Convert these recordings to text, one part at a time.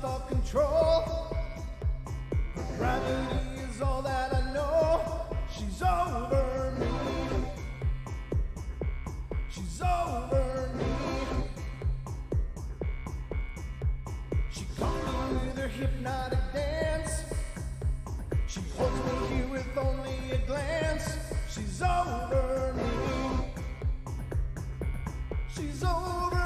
lost all control. Gravity is all that I know. She's over me. She's over me. She comes me with her hypnotic dance. She holds me here with only a glance. She's over me. She's over me.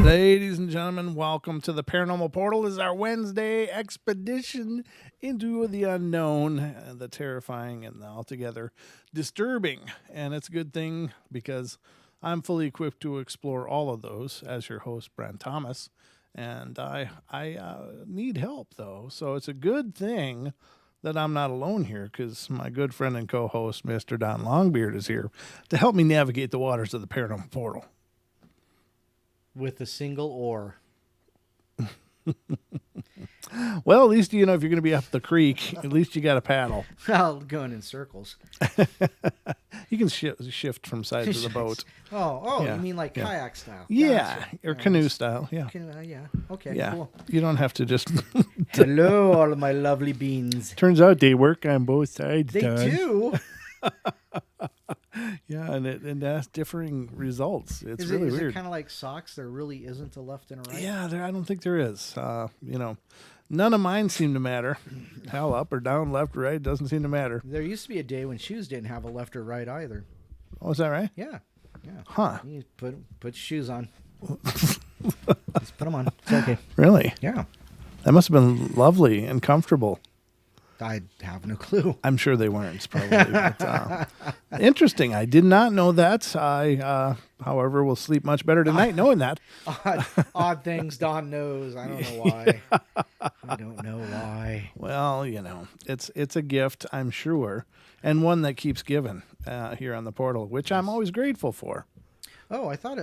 Ladies and gentlemen, welcome to the Paranormal Portal. This is our Wednesday expedition into the unknown, the terrifying and the altogether disturbing. And it's a good thing because I'm fully equipped to explore all of those as your host, Brent Thomas. And I need help, though. So it's a good thing that I'm not alone here because my good friend and co-host, Mr. Don Longbeard, is here to help me navigate the waters of the Paranormal Portal. With a single oar. Well, at least, you know, if you're going to be up the creek, at least you got a paddle. Well, going in circles. You can shift from side to the boat. Oh, Yeah. You mean like kayak style? Yeah, Gotcha. or canoe style, yeah. Yeah, okay, Yeah, cool. you don't have to just... Hello, all of my lovely beans. Turns out they work on both sides, They Don. do? Yeah, and that's differing results. It's Is really it weird. kind of like socks? There really isn't a left and a right? Yeah, I don't think there is. You know, none of mine seem to matter. Hell, up or down, left or right, doesn't seem to matter. There used to be a day when shoes didn't have a left or right either. Oh, is that right? Yeah. Huh. You put shoes on. Just put them on. It's okay. Really? Yeah. That must have been lovely and comfortable. I have no clue. I'm sure they weren't, probably. But, interesting. I did not know that. I, however, will sleep much better tonight knowing that. Odd things Don knows. I don't know why. I don't know why. Well, you know, it's a gift, I'm sure, and one that keeps giving here on the portal, which I'm always grateful for. Oh, I thought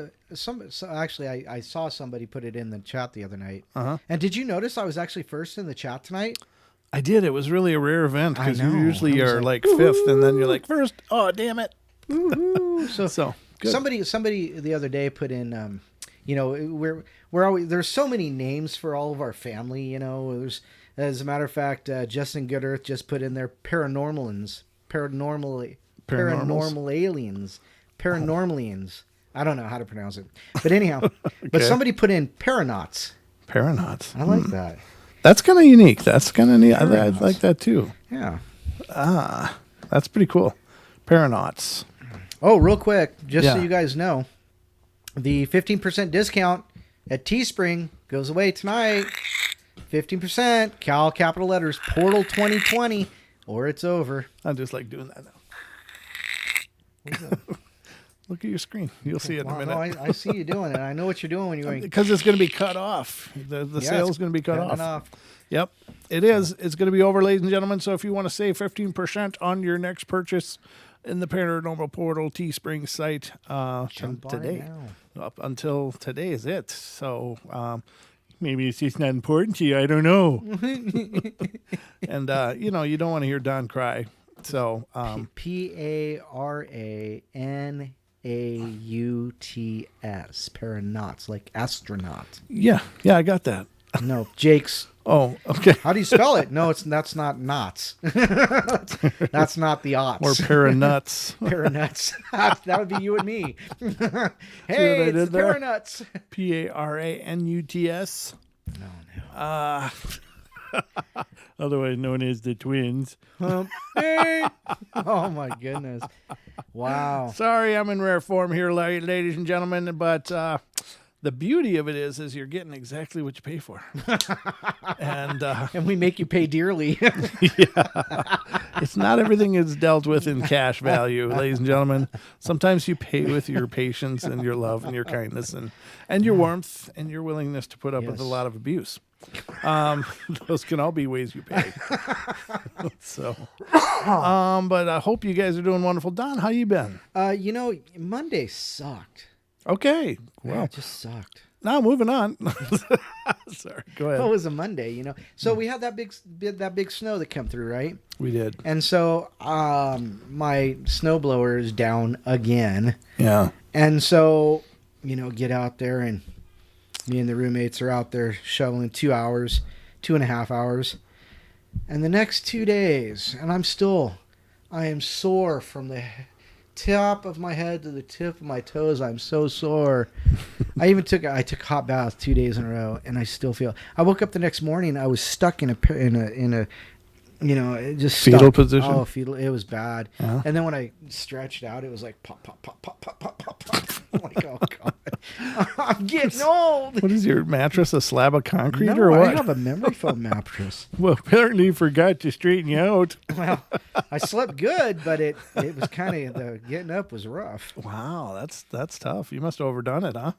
actually, I saw somebody put it in the chat the other night. Uh-huh. And did you notice I was actually first in the chat tonight? I did. It was really a rare event because I you know. usually I was are like, like fifth, and then you're like first. Oh, damn it! So good. somebody the other day put in, you know, we're always, there's so many names for all of our family. You know, as a matter of fact, Justin Goodearth just put in there paranormal aliens, paranormalians. I don't know how to pronounce it, but anyhow, Okay. But somebody put in paranauts. Paranauts. I like that. That's kind of unique. That's kind of neat. I like that too. Yeah. That's pretty cool. Paranauts. Oh, real quick, just Yeah. so you guys know, the 15% discount at Teespring goes away tonight. 15%, Cal capital letters, Portal 2020, or it's over. I just like doing that now. Look at your screen. You'll see it in a minute. No, I see you doing it. I know what you're doing when you're going. Because it's going to be cut off. The sale's going to be cut off. Yep, it is. It's going to be over, ladies and gentlemen. So if you want to save 15% on your next purchase in the Paranormal Portal Teespring site today, up until today is it. So maybe it's just not important to you. I don't know. And, you know, you don't want to hear Don cry. So P-A-R-A-N-A-U-T-S, paranauts, like astronaut. Yeah, I got that. No, Jake's. Oh, okay. How do you spell it? No, that's not knots. That's not the aughts. Or paranuts. Paranuts. That would be you and me. Hey, it's the paranuts. Paranuts. No. Otherwise known as the twins. Hey. Oh my goodness. Wow. Sorry, I'm in rare form here, ladies and gentlemen, but the beauty of it is you're getting exactly what you pay for. And we make you pay dearly. it's not everything is dealt with in cash value, ladies and gentlemen. Sometimes you pay with your patience and your love and your kindness and your warmth and your willingness to put up with a lot of abuse. Those can all be ways you pay. So, but I hope you guys are doing wonderful. Don, how you been? Monday sucked. Okay. Well, it just sucked. Now moving on. Sorry, go ahead. Well, it was a Monday, So we had that big snow that came through, right? We did. And so my snowblower is down again. Yeah. And so, get out there, and me and the roommates are out there shoveling 2.5 hours. And the next 2 days, and I am sore from the top of my head to the tip of my toes. I'm so sore. I took hot baths 2 days in a row, and I still feel. I woke up the next morning. I was stuck in a just fetal stuck. position. Oh, fetal. It was bad. Yeah. And then when I stretched out, it was like pop, pop, pop, pop, pop, pop, pop, pop. I'm like, oh god, I'm getting old. What is your mattress? A slab of concrete No, or what? I have a memory foam mattress. Well, apparently you forgot to straighten you out. Well, I slept good, but it was kind of the getting up was rough. Wow, that's tough. You must have overdone it, huh?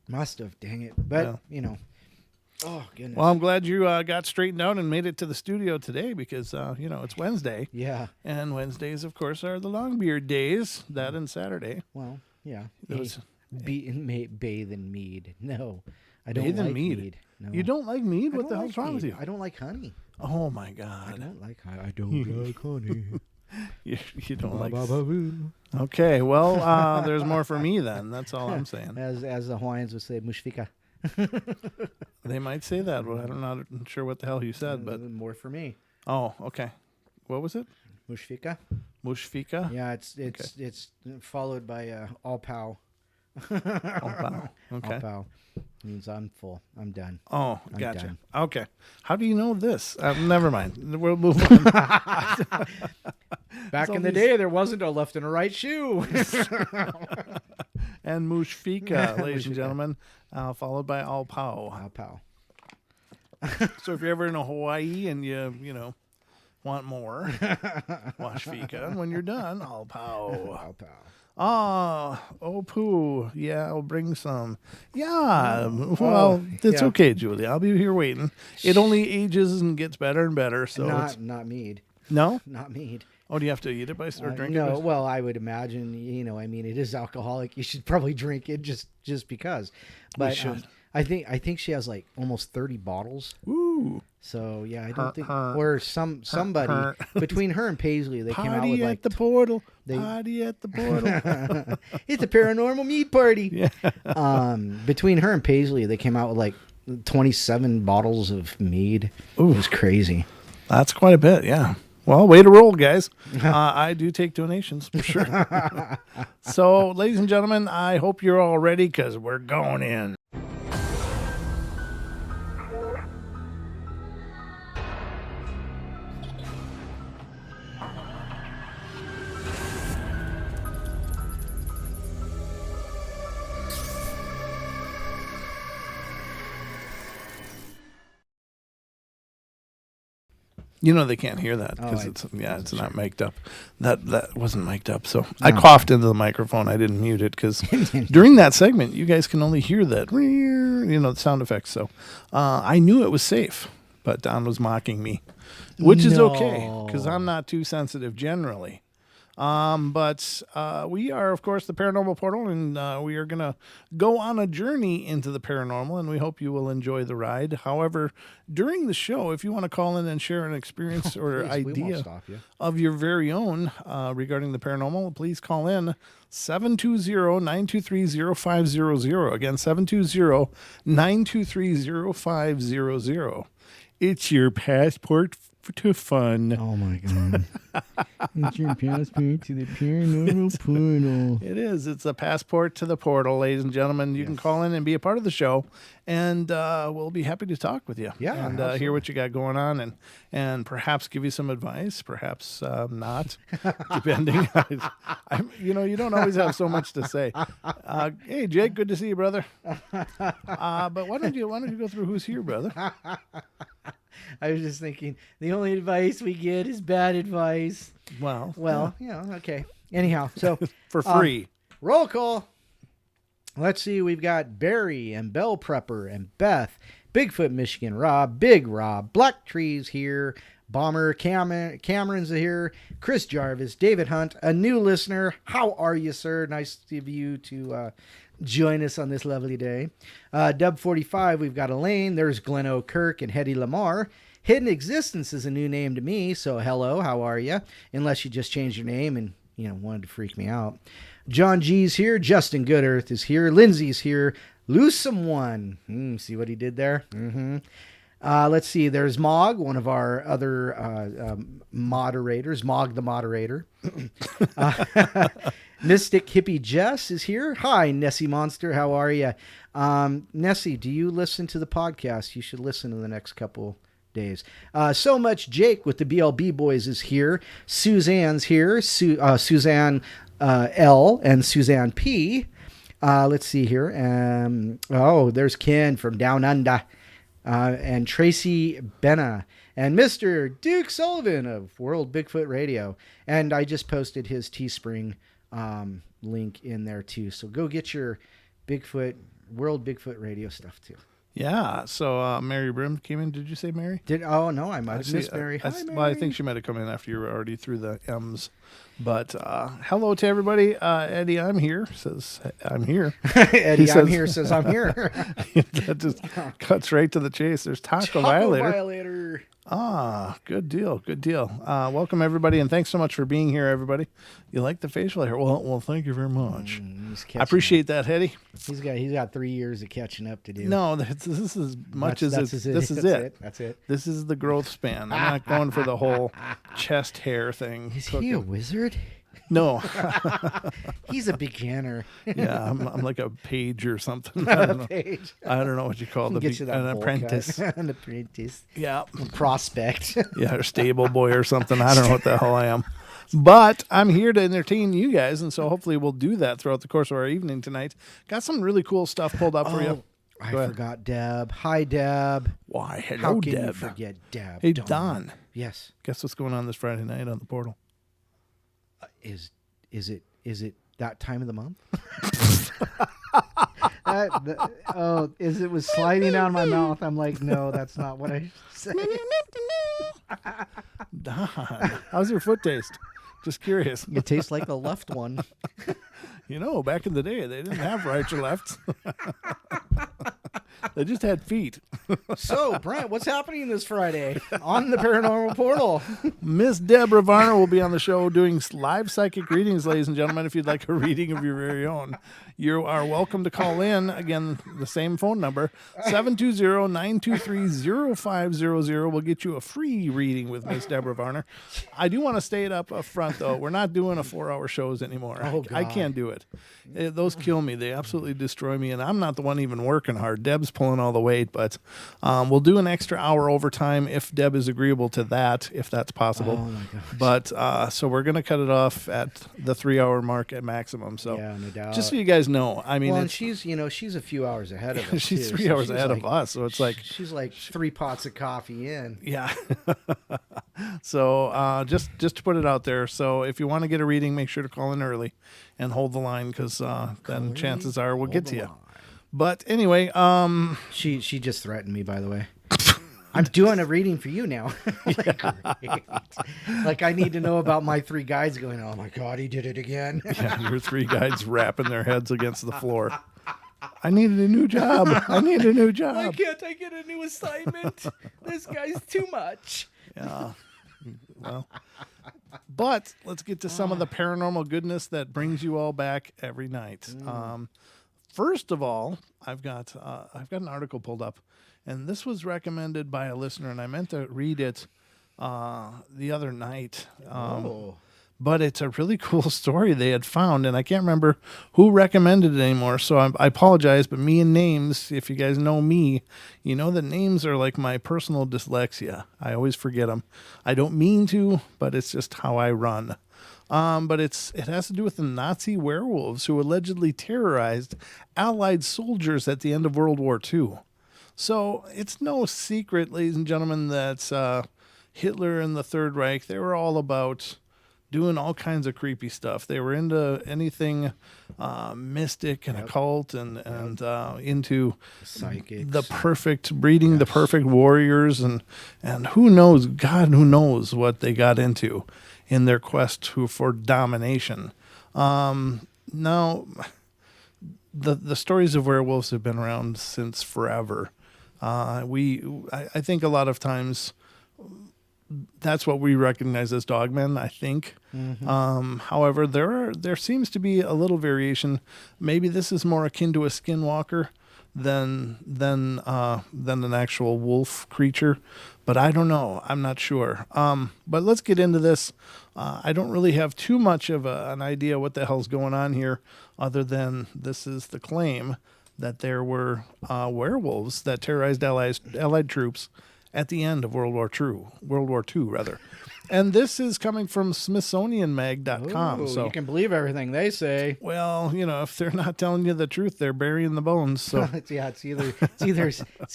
Must have, dang it. But oh goodness. Well, I'm glad you got straightened out and made it to the studio today because it's Wednesday. Yeah. And Wednesdays, of course, are the long beard days. That and Saturday. Well, yeah. Those- Bathe in mead. No, I don't Bathe in like mead. mead. No. You don't like mead? I What the don't hell's like wrong with mead. you? I don't like honey. Oh my I God! don't like honey. You don't like. Okay, well, there's more for me then. That's all I'm saying. As the Hawaiians would say, mushfika. They might say that, but I'm not sure what the hell you said. But more for me. oh, okay. What was it? Mushfika. Mushfika? Yeah, it's followed by all pow. Oh, wow. Okay. All pow means I'm full. I'm done. Oh, I'm gotcha. done. Okay. How do you know this? Never mind. We'll move on. Back in the day, there wasn't a left and a right shoe. And Mushfika, ladies and gentlemen, followed by All Pow. All pow. So if you're ever in a Hawaii and you want more, wash fika. And when you're done, All Pow. All pow. Oh, poo. Yeah, I'll bring some. Yeah, well, it's yeah. okay, Julie. I'll be here waiting. It only ages and gets better and better. So Not mead. No? Not mead. Oh, do you have to eat it or drink it? No, well, I would imagine, it is alcoholic. You should probably drink it just because. But should. I think she has like almost 30 bottles. Ooh. So yeah, I don't think or somebody between her and Paisley, they came out with Party like at the portal. Party at the portal. it's a paranormal mead party. Yeah. Between her and Paisley, they came out with like 27 bottles of mead. Ooh. It was crazy. That's quite a bit, yeah. Well, way to roll, guys. I do take donations, for sure. So, ladies and gentlemen, I hope you're all ready because we're going in. They can't hear that because it's not mic'd up. That wasn't mic'd up. So I coughed into the microphone. I didn't mute it because during that segment, you guys can only hear that, the sound effects. So I knew it was safe, but Don was mocking me, which is okay because I'm not too sensitive generally. But we are, of course, the Paranormal Portal, and we are going to go on a journey into the paranormal, and we hope you will enjoy the ride. However, during the show, if you want to call in and share an experience or idea of your very own regarding the paranormal, please call in 720-923-0500. Again, 720-923-0500. It's your passport to fun. Oh my god. It's your passport to the paranormal portal. It is. It's a passport to the portal, ladies and gentlemen. You can call in and be a part of the show, and we'll be happy to talk with you. Yeah, and hear what you got going on, and perhaps give you some advice, perhaps not, depending. You don't always have so much to say. Hey, Jake, good to see you, brother. But why don't you go through who's here, brother? I was just thinking, the only advice we get is bad advice. Well, Okay. Anyhow, so for free. Roll call. Let's see. We've got Barry and Bell Prepper and Beth, Bigfoot Michigan Rob, Big Rob, Black Trees here, Bomber Cameron's here, Chris Jarvis, David Hunt, a new listener. How are you, sir? Nice of you to join us on this lovely day. Dub 45, we've got Elaine. There's Glenn O'Kirk and Hetty Lamar. Hidden Existence is a new name to me, so hello, how are you? Unless you just changed your name and wanted to freak me out. John G's here. Justin Goodearth is here. Lindsay's here. Lose someone. See what he did there? Let's see. There's Mog, one of our other moderators. Mog the moderator. Mystic Hippie Jess is here. Hi, Nessie Monster. How are you? Nessie, do you listen to the podcast? You should listen in the next couple days. So Much Jake with the BLB boys is here. Suzanne's here. Suzanne L and Suzanne P. Let's see here. There's Ken from Down Under. And Tracy Benna. And Mr. Duke Sullivan of World Bigfoot Radio. And I just posted his Teespring link in there too. So go get your World Bigfoot Radio stuff too. Yeah. So Mary Brim came in. Did you say Mary? Oh no, I might have missed Mary. Hi, Mary. Well, I think she might have come in after you were already through the M's. But hello to everybody. Eddie, I'm here. Says I'm here. Eddie, I'm here. Says I'm here. That just cuts right to the chase. There's Taco Violator. Good deal. Good deal. Welcome everybody, and thanks so much for being here, everybody. You like the facial hair? Well, thank you very much. I appreciate that, Eddie. He's got 3 years of catching up to do. No, this is as much as this is it. That's it. This is the growth span. I'm not going for the whole chest hair thing. Is he a wizard? No. He's a beginner. Yeah, I'm like a page or something. I don't know what you call an apprentice. An apprentice. Yeah. A prospect. Yeah, or stable boy or something. I don't know what the hell I am. But I'm here to entertain you guys, and so hopefully we'll do that throughout the course of our evening tonight. Got some really cool stuff pulled up for you. I forgot Deb. Hi, Deb. Why, hello, How can Deb. you forget Deb? Hey, Don. Yes. Guess what's going on this Friday night on the portal? Is it that time of the month? As it was sliding down my mouth, I'm like, no, that's not what I said. Don, how's your foot taste? Just curious. It tastes like a left one. Back in the day, they didn't have rights or lefts. They just had feet. So, Brent, what's happening this Friday on the Paranormal Portal? Miss Deborah Varner will be on the show doing live psychic readings, ladies and gentlemen. If you'd like a reading of your very own, you are welcome to call in. Again, the same phone number, 720-923-0500. We'll get you a free reading with Miss Deborah Varner. I do want to state up front, though. We're not doing a 4-hour shows anymore. I can't do it. Those kill me. They absolutely destroy me, and I'm not the one even working hard. Deb's pulling all the weight, but we'll do an extra hour overtime if Deb is agreeable to that, if that's possible. Oh, my gosh. But so we're going to cut it off at the 3-hour mark at maximum. So yeah, no doubt. Just so you guys know, I mean, and she's a few hours ahead of us. She's 3 hours ahead of us, so it's like she's like 3 pots of coffee in. Yeah. So just to put it out there. So if you want to get a reading, make sure to call in early and hold the line, because then chances are we'll get to you. But anyway, she just threatened me, by the way. I'm doing a reading for you now. Like I need to know about my 3 guides going, oh my God, he did it again. Yeah, your 3 guides rapping their heads against the floor. I needed a new job. I need a new job. Why can't I get a new assignment? This guy's too much. Yeah. Well, but let's get to some of the paranormal goodness that brings you all back every night. First of all, I've got an article pulled up, and this was recommended by a listener, and I meant to read it the other night. Oh. But it's a really cool story they had found, and I can't remember who recommended it anymore, so I apologize, but me and names, if you guys know me, you know that names are like my personal dyslexia. I always forget them. I don't mean to, but it's just how I run. But it has to do with the Nazi werewolves who allegedly terrorized Allied soldiers at the end of World War II. So it's no secret, ladies and gentlemen, that Hitler and the Third Reich, they were all about doing all kinds of creepy stuff. They were into anything mystic and occult and into Psychics. the perfect breeding, the perfect warriors, and who knows, God, who knows what they got into in their quest for domination. Now, the stories of werewolves have been around since forever. I think a lot of times that's what we recognize as dogmen, I think. However, there seems to be a little variation. Maybe this is more akin to a skinwalker than an actual wolf creature, but I don't know. I'm not sure. But let's get into this. I don't really have too much of an idea what the hell's going on here, other than this is the claim that there were werewolves that terrorized Allied troops at the end of World War II, rather. And this is coming from SmithsonianMag.com. Ooh, so you can believe everything they say. well, if they're not telling you the truth, they're burying the bones. So Yeah, it's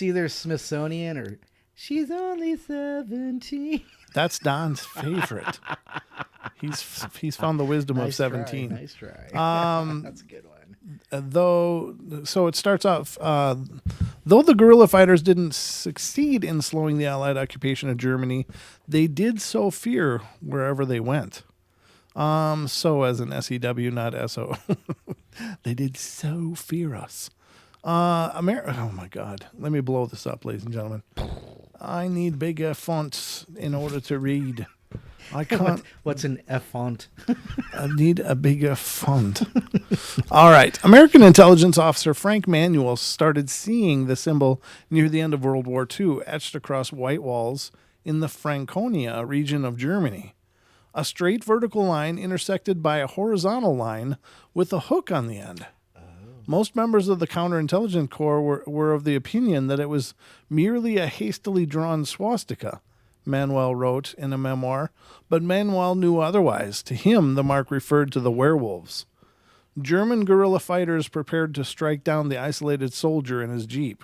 either Smithsonian or she's only 17. that's Don's favorite. He's found the wisdom of 17. Nice try. That's a good one. So it starts off, though the guerrilla fighters didn't succeed in slowing the Allied occupation of Germany, they did sow fear wherever they went. So as an SEW, not SO. They did so fear us. Oh my God. Let me blow this up, ladies and gentlemen. I need bigger fonts in order to read. I can't. What's an F font? I need a bigger font. All right. American intelligence officer Frank Manuel started seeing the symbol near the end of World War II etched across white walls in the Franconia region of Germany. A straight vertical line intersected by a horizontal line with a hook on the end. Most members of the counterintelligence corps were of the opinion that it was merely a hastily drawn swastika, Manuel wrote in a memoir, but Manuel knew otherwise. To him, the mark referred to the werewolves. German guerrilla fighters prepared to strike down the isolated soldier in his jeep.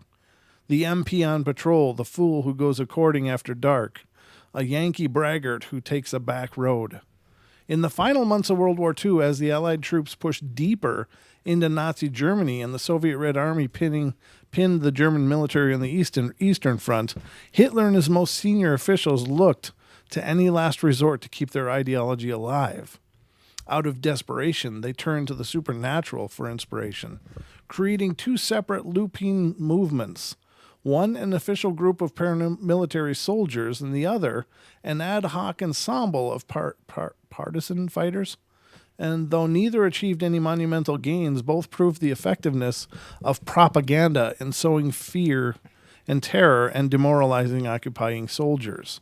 The MP on patrol, the fool who goes a courting after dark, a Yankee braggart who takes a back road. In the final months of World War II, as the Allied troops pushed deeper into Nazi Germany and the Soviet Red Army pinned the German military on the Eastern Front, Hitler and his most senior officials looked to any last resort to keep their ideology alive. Out of desperation, they turned to the supernatural for inspiration, creating two separate looping movements, one an official group of paramilitary soldiers and the other an ad hoc ensemble of partisan fighters. And though neither achieved any monumental gains, both proved the effectiveness of propaganda in sowing fear and terror and demoralizing occupying soldiers.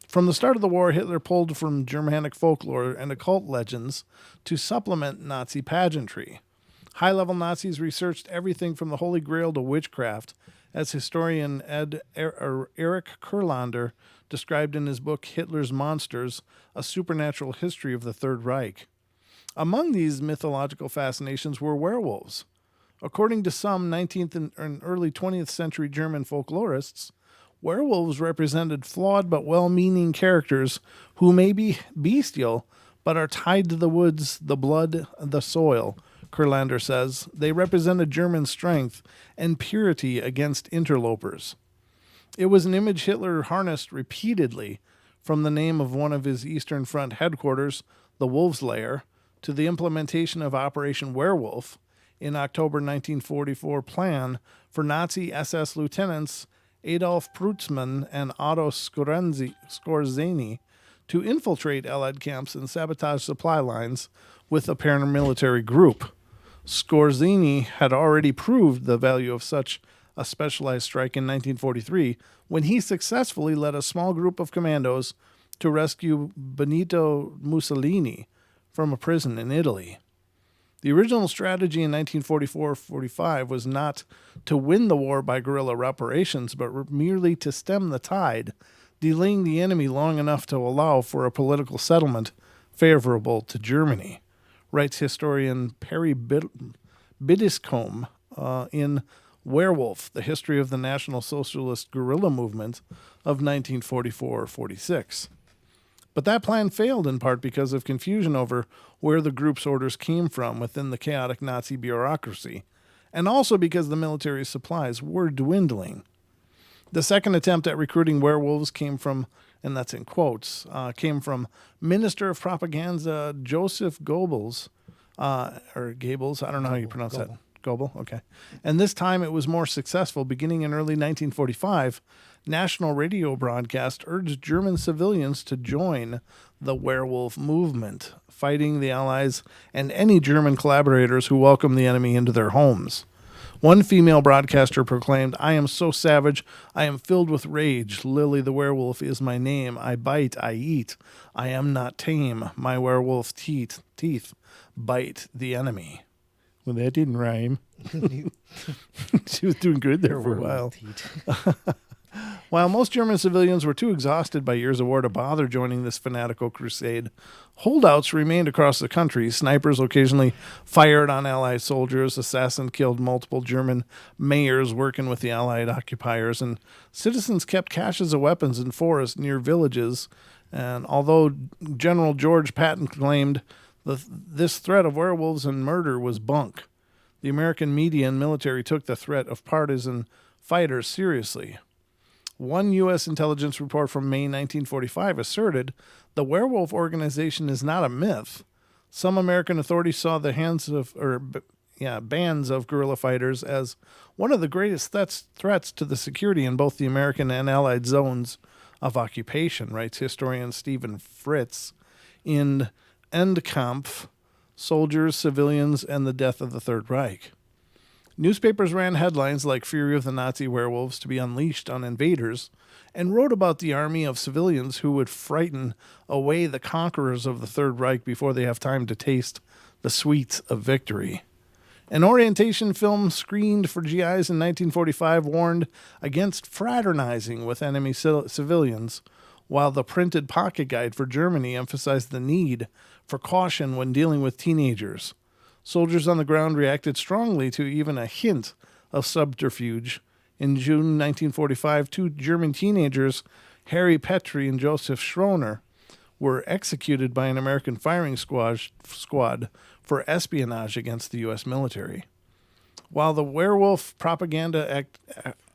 From the start of the war, Hitler pulled from Germanic folklore and occult legends to supplement Nazi pageantry. High-level Nazis researched everything from the Holy Grail to witchcraft, as historian Erich Kurlander described in his book Hitler's Monsters, A Supernatural History of the Third Reich. Among these mythological fascinations were werewolves. According to some 19th and early 20th century German folklorists, werewolves represented flawed but well-meaning characters who may be bestial but are tied to the woods, the blood, the soil, Kurlander says. They represented German strength and purity against interlopers. It was an image Hitler harnessed repeatedly, from the name of one of his Eastern Front headquarters, the Wolf's Lair, to the implementation of Operation Werewolf in October 1944 plan for Nazi SS lieutenants Adolf Prutzmann and Otto Skorzeny to infiltrate Allied camps and sabotage supply lines with a paramilitary group. Skorzeny had already proved the value of such a specialized strike in 1943 when he successfully led a small group of commandos to rescue Benito Mussolini from a prison in Italy. The original strategy in 1944-45 was not to win the war by guerrilla operations, but merely to stem the tide, delaying the enemy long enough to allow for a political settlement favorable to Germany, writes historian Perry Biddiscombe in Werewolf, The History of the National Socialist Guerrilla Movement of 1944-46. But that plan failed in part because of confusion over where the group's orders came from within the chaotic Nazi bureaucracy, and also because the military's supplies were dwindling. The second attempt at recruiting werewolves came from, and that's in quotes, came from Minister of Propaganda Joseph Goebbels, or Gables, I don't know how you pronounce that. Goebel, okay. And this time it was more successful. Beginning in early 1945, national radio broadcast urged German civilians to join the werewolf movement, fighting the Allies and any German collaborators who welcomed the enemy into their homes. One female broadcaster proclaimed, "I am so savage, I am filled with rage. Lily the werewolf is my name. I bite, I eat. I am not tame. My werewolf teeth bite the enemy." Well, that didn't rhyme. She was doing good there for a while. While most German civilians were too exhausted by years of war to bother joining this fanatical crusade, holdouts remained across the country. Snipers occasionally fired on Allied soldiers. Assassins killed multiple German mayors working with the Allied occupiers, and citizens kept caches of weapons in forests near villages. And although General George Patton claimed this threat of werewolves and murder was bunk, the American media and military took the threat of partisan fighters seriously. One U.S. intelligence report from May 1945 asserted the werewolf organization is not a myth. Some American authorities saw the bands of guerrilla fighters as one of the greatest threats to the security in both the American and Allied zones of occupation, writes historian Stephen Fritz in Endkampf, Soldiers, Civilians, and the Death of the Third Reich. Newspapers ran headlines like "Fury of the Nazi Werewolves to be Unleashed on Invaders," and wrote about the army of civilians who would frighten away the conquerors of the Third Reich before they have time to taste the sweets of victory. An orientation film screened for GIs in 1945 warned against fraternizing with enemy civilians, while the printed pocket guide for Germany emphasized the need for caution when dealing with teenagers. Soldiers on the ground reacted strongly to even a hint of subterfuge. In June 1945, two German teenagers, Harry Petrie and Joseph Schroner, were executed by an American firing squad for espionage against the U.S. military. While the werewolf propaganda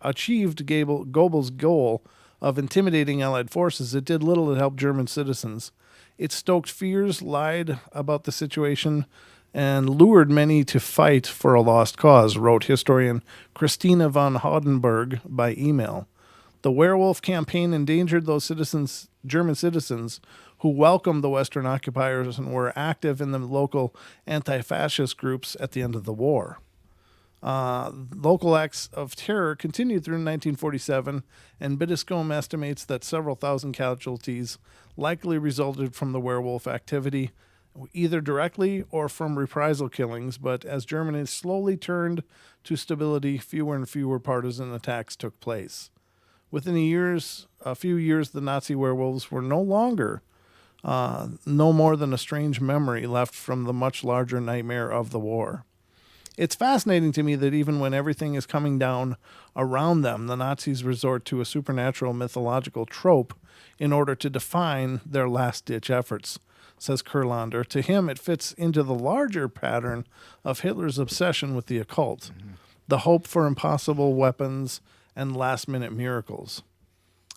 achieved Goebbels' goal of intimidating Allied forces, it did little to help German citizens. It stoked fears, lied about the situation, and lured many to fight for a lost cause, wrote historian Christina von Hodenberg by email. The werewolf campaign endangered those German citizens who welcomed the Western occupiers and were active in the local anti-fascist groups at the end of the war. Local acts of terror continued through 1947, and Biddiscombe estimates that several thousand casualties likely resulted from the werewolf activity, either directly or from reprisal killings. But as Germany slowly turned to stability, fewer and fewer partisan attacks took place. Within a few years, the Nazi werewolves were no more than a strange memory left from the much larger nightmare of the war. It's fascinating to me that even when everything is coming down around them, the Nazis resort to a supernatural mythological trope in order to define their last-ditch efforts, says Kurlander. To him, it fits into the larger pattern of Hitler's obsession with the occult, the hope for impossible weapons and last-minute miracles.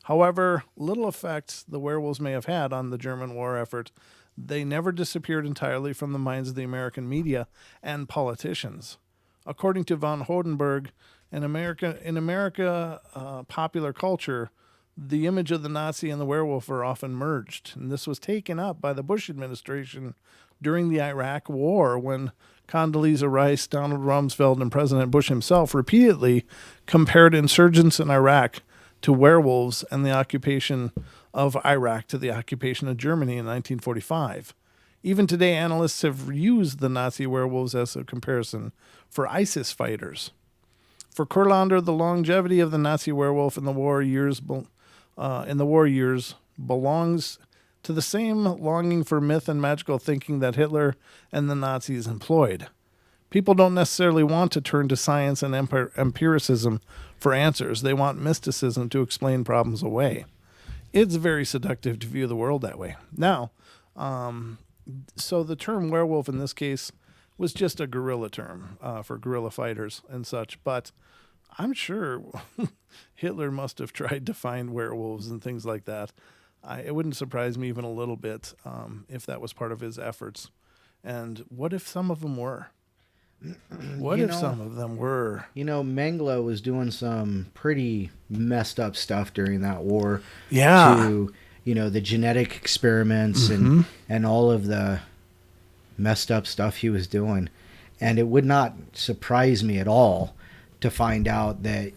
However little effect the werewolves may have had on the German war effort, they never disappeared entirely from the minds of the American media and politicians. According to von Hodenberg, in America, popular culture, the image of the Nazi and the werewolf are often merged. And this was taken up by the Bush administration during the Iraq War when Condoleezza Rice, Donald Rumsfeld, and President Bush himself repeatedly compared insurgents in Iraq to werewolves and the occupation of Iraq to the occupation of Germany in 1945. Even today, analysts have used the Nazi werewolves as a comparison for ISIS fighters. For Kurlander, the longevity of the Nazi werewolf in the war years belongs to the same longing for myth and magical thinking that Hitler and the Nazis employed. People don't necessarily want to turn to science and empiricism for answers. They want mysticism to explain problems away. It's very seductive to view the world that way. Now, so the term werewolf in this case was just a guerrilla term for guerrilla fighters and such, but I'm sure Hitler must have tried to find werewolves and things like that. It wouldn't surprise me even a little bit if that was part of his efforts. And what if some of them were? What if some of them were? Mengele was doing some pretty messed up stuff during that war. Yeah. To, the genetic experiments and all of the messed up stuff he was doing. And it would not surprise me at all to find out that,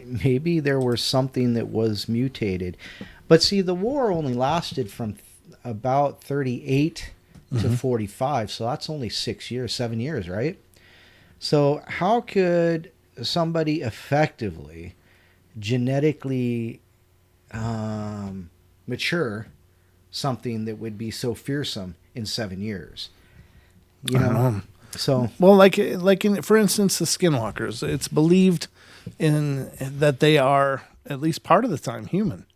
maybe there was something that was mutated. But see, the war only lasted from about 38 to 45, so that's only 7 years, right? So how could somebody effectively genetically mature something that would be so fearsome in 7 years? So well, for instance, the skinwalkers. It's believed that they are at least part of the time human.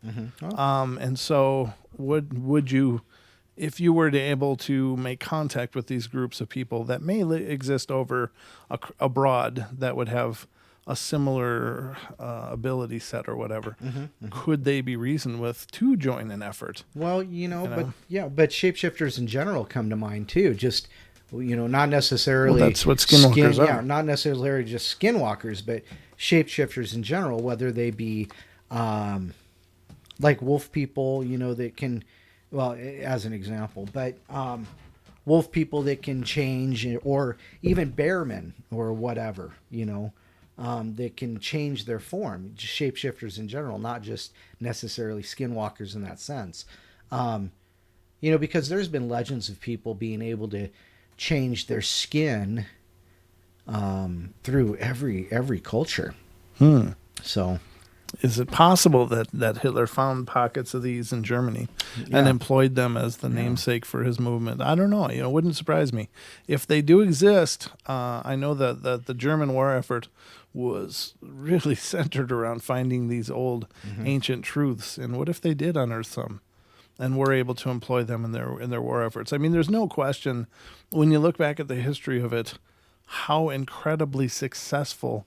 And so would you, if you were to able to make contact with these groups of people that may exist over abroad that would have a similar ability set or whatever, could they be reasoned with to join an effort? Well, but shapeshifters in general come to mind too. Just not necessarily. Well, that's what skinwalkers are. Yeah, not necessarily just skinwalkers, but shapeshifters in general, whether they be like wolf people, that can, well, as an example, but wolf people that can change, or even bearmen or whatever, that can change their form. Just shapeshifters in general, not just necessarily skinwalkers in that sense. Because there's been legends of people being able to change their skin through every culture. So, is it possible that Hitler found pockets of these in Germany and employed them as the namesake for his movement? I don't know. It wouldn't surprise me if they do exist. I know that the German war effort was really centered around finding these old ancient truths. And what if they did unearth some and were able to employ them in their war efforts? I mean, there's no question when you look back at the history of it, how incredibly successful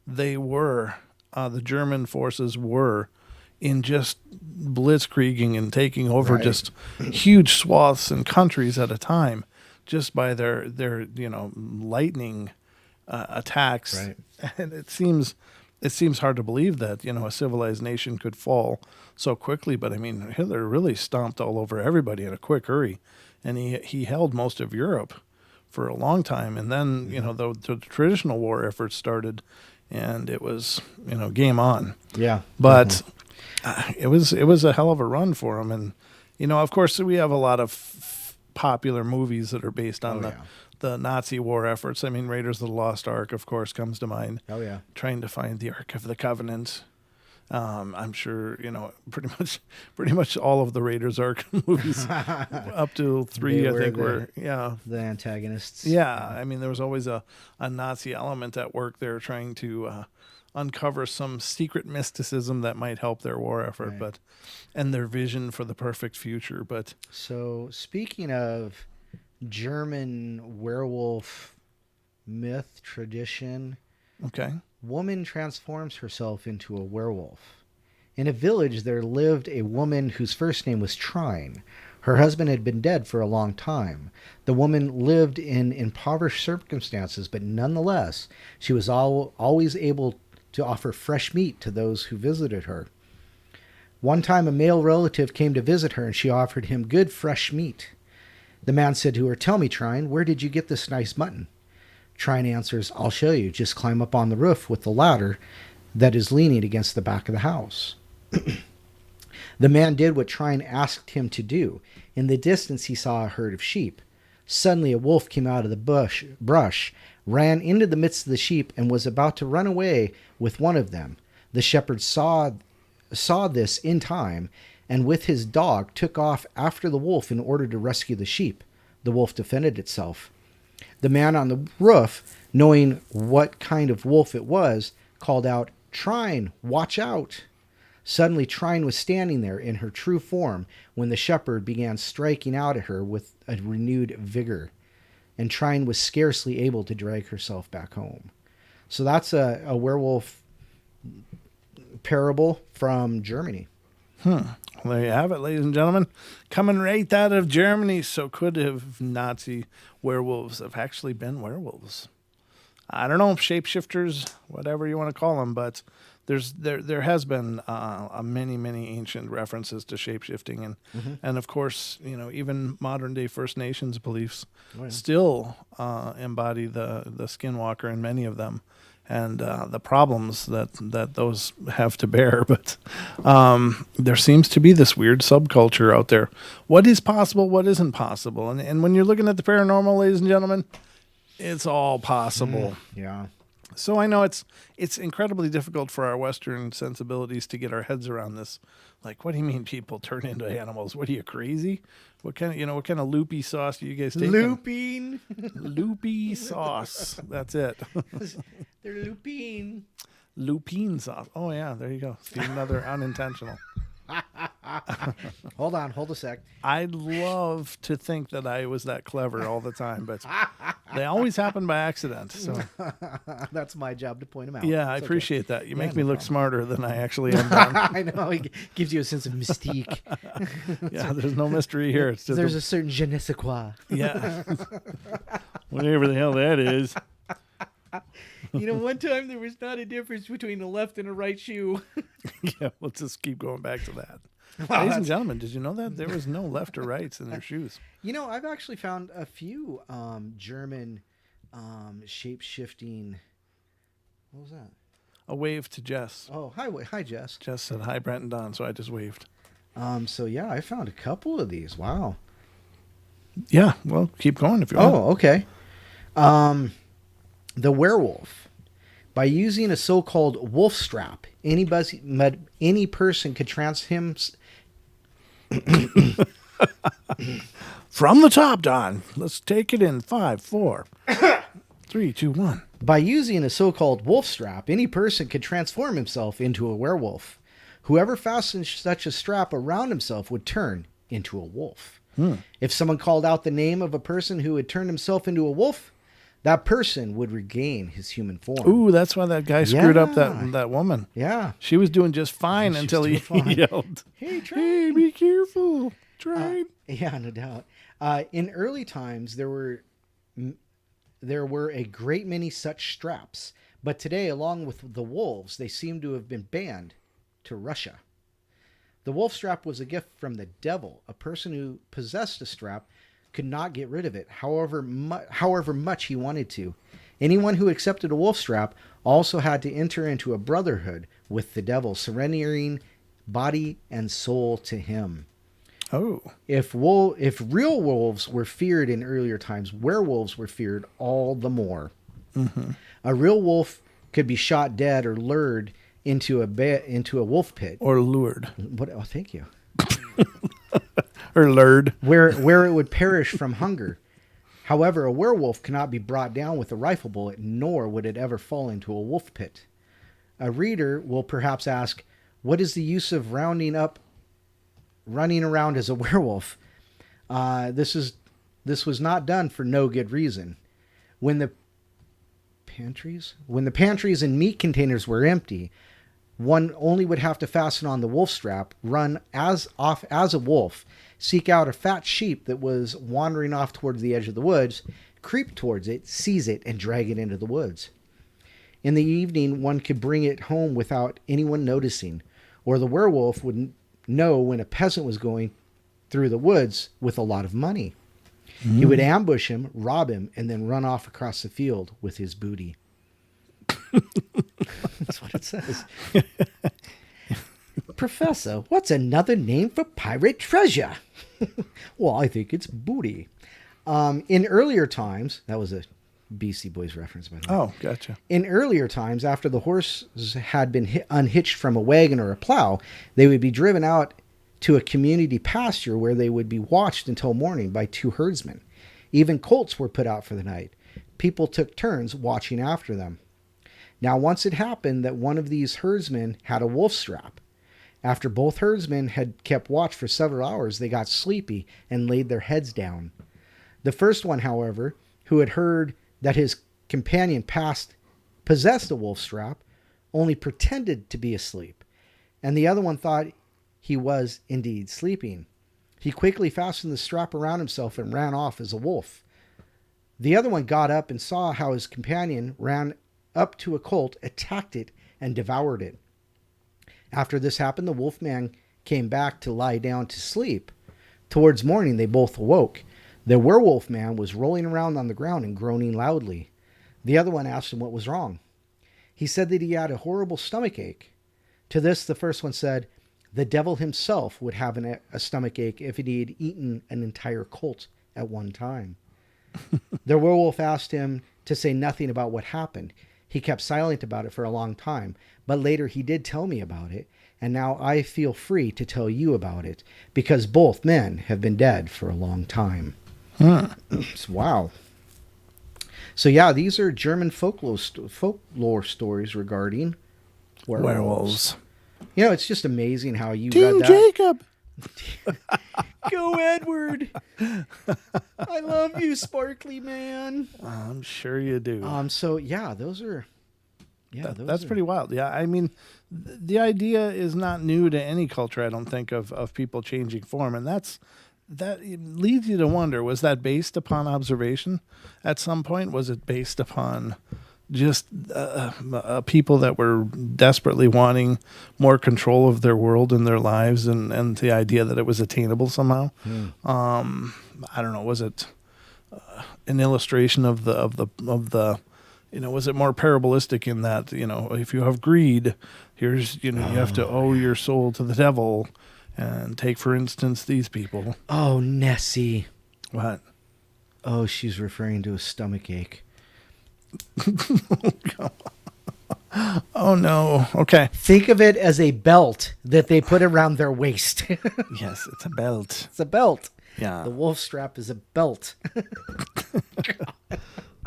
they were. The German forces were in just blitzkrieging and taking over just huge swaths and countries at a time, just by their lightning attacks. Right. And it seems hard to believe that a civilized nation could fall so quickly. But I mean, Hitler really stomped all over everybody in a quick hurry, and he held most of Europe for a long time. And then the traditional war efforts started. And it was, game on. Yeah. But it was a hell of a run for him. And, of course, we have a lot of popular movies that are based on the Nazi war efforts. I mean, Raiders of the Lost Ark, of course, comes to mind. Oh, yeah. Trying to find the Ark of the Covenant. I'm sure, pretty much all of the Raiders Ark movies up to 3, I think, were the antagonists. Yeah, I mean, there was always a Nazi element at work there trying to uncover some secret mysticism that might help their war effort, and their vision for the perfect future. But so, speaking of German werewolf myth tradition, woman transforms herself into a werewolf. In a village, there lived a woman whose first name was Trine. Her husband had been dead for a long time. The woman lived in impoverished circumstances, but nonetheless, she was always able to offer fresh meat to those who visited her. One time a male relative came to visit her and she offered him good fresh meat. The man said to her, "Tell me, Trine, where did you get this nice mutton?" Trine answers, "I'll show you. Just climb up on the roof with the ladder that is leaning against the back of the house." The man did what Trine asked him to do. In the distance, he saw a herd of sheep. Suddenly, a wolf came out of the brush, ran into the midst of the sheep, and was about to run away with one of them. The shepherd saw this in time, and with his dog took off after the wolf in order to rescue the sheep. The wolf defended itself. The man on the roof, knowing what kind of wolf it was, called out, "Trine, watch out!" Suddenly, Trine was standing there in her true form when the shepherd began striking out at her with a renewed vigor, and Trine was scarcely able to drag herself back home. So that's a werewolf parable from Germany. Well, there you have it, ladies and gentlemen. Coming right out of Germany. So could have Nazi werewolves have actually been werewolves? I don't know, shapeshifters, whatever you want to call them, but there has been many ancient references to shapeshifting, and of course, even modern day First Nations beliefs still embody the skinwalker in many of them, and the problems that those have to bear. But there seems to be this weird subculture out there. What is possible? What isn't possible? And when you're looking at the paranormal, ladies and gentlemen, it's all possible. Yeah. So I know it's incredibly difficult for our Western sensibilities to get our heads around this. Like, what do you mean people turn into animals? What are you, crazy? What kind of loopy sauce do you guys take? Looping. Loopy sauce. That's it. They're looping. Lupine sauce. Oh yeah, there you go. See, another unintentional. Hold a sec. I'd love to think that I was that clever all the time, but they always happen by accident. So that's my job to point them out. Yeah, I appreciate that. You make me look smarter than I actually am. I know. It gives you a sense of mystique. Yeah, there's no mystery here. It's just there's a certain je ne sais quoi. Yeah. Whatever the hell that is. One time there was not a difference between a left and a right shoe. Yeah, let's just keep going back to that. Ladies and gentlemen, did you know that there was no left or rights in their shoes? I've actually found a few German shape-shifting... What was that? A wave to Jess. Oh, hi, Jess. Jess said, "Hi, Brent and Don," so I just waved. So, yeah, I found a couple of these. Wow. Yeah, well, keep going if you want. Oh, okay. The werewolf. By using a so-called wolf strap, any person could From the top, Don. Let's take it in 5, 4, 3, 2, 1. By using a so-called wolf strap, any person could transform himself into a werewolf. Whoever fastened such a strap around himself would turn into a wolf. If someone called out the name of a person who had turned himself into a wolf, that person would regain his human form. Ooh, that's why that guy screwed up that woman. Yeah. She was doing just fine until he yelled, "Hey, Hey, be careful. Try." Yeah, no doubt. In early times, there were a great many such straps. But today, along with the wolves, they seem to have been banned to Russia. The wolf strap was a gift from the devil. A person who possessed a strap could not get rid of it, however much he wanted to. Anyone who accepted a wolf strap also had to enter into a brotherhood with the devil, surrendering body and soul to him. Oh. If real wolves were feared in earlier times, werewolves were feared all the more. Mm-hmm. A real wolf could be shot dead or lured into a wolf pit. Or lured. What? Oh, thank you. Or lured. Where it would perish from hunger. However, a werewolf cannot be brought down with a rifle bullet, nor would it ever fall into a wolf pit. A reader will perhaps ask, what is the use of running around as a werewolf? This was not done for no good reason. When the pantries and meat containers were empty, one only would have to fasten on the wolf strap, run off as a wolf, seek out a fat sheep that was wandering off towards the edge of the woods, creep towards it, seize it, and drag it into the woods. In the evening, one could bring it home without anyone noticing, or the werewolf would know when a peasant was going through the woods with a lot of money. He would ambush him, rob him, and then run off across the field with his booty. That's what it says. Professor, what's another name for pirate treasure? Well, I think it's booty. In earlier times, that was a BC Boys reference, by the way. Oh, gotcha. In earlier times, after the horses had been unhitched from a wagon or a plow, they would be driven out to a community pasture where they would be watched until morning by 2 herdsmen. Even colts were put out for the night. People took turns watching after them. Now, once it happened that one of these herdsmen had a wolf strap. After both herdsmen had kept watch for several hours, they got sleepy and laid their heads down. The first one, however, who had heard that his companion possessed a wolf strap, only pretended to be asleep, and the other one thought he was indeed sleeping. He quickly fastened the strap around himself and ran off as a wolf. The other one got up and saw how his companion ran up to a colt, attacked it, and devoured it. After this happened, the wolf man came back to lie down to sleep. Towards morning, they both awoke. The werewolf man was rolling around on the ground and groaning loudly. The other one asked him what was wrong. He said that he had a horrible stomach ache. To this, the first one said, the devil himself would have a stomach ache if he had eaten an entire colt at one time. The werewolf asked him to say nothing about what happened. He kept silent about it for a long time, but later he did tell me about it, and now I feel free to tell you about it, because both men have been dead for a long time. Wow. So yeah, these are German folklore stories regarding werewolves. You know, it's just amazing how you Team read that. Jacob. Go, Edward. I love you, sparkly man. I'm sure you do. So yeah, those are. Yeah, That's pretty wild. Yeah, I mean, the idea is not new to any culture, I don't think, of people changing form, and that leads you to wonder: was that based upon observation at some point? Was it based upon just people that were desperately wanting more control of their world and their lives, and the idea that it was attainable somehow? I don't know. Was it an illustration of the was it more parabolic in that, if you have greed, here's, you have to owe your soul to the devil, and take, for instance, these people. Oh, Nessie. What? Oh, she's referring to a stomach ache. Oh, no. Okay. Think of it as a belt that they put around their waist. Yes, it's a belt. It's a belt. Yeah. The wolf strap is a belt.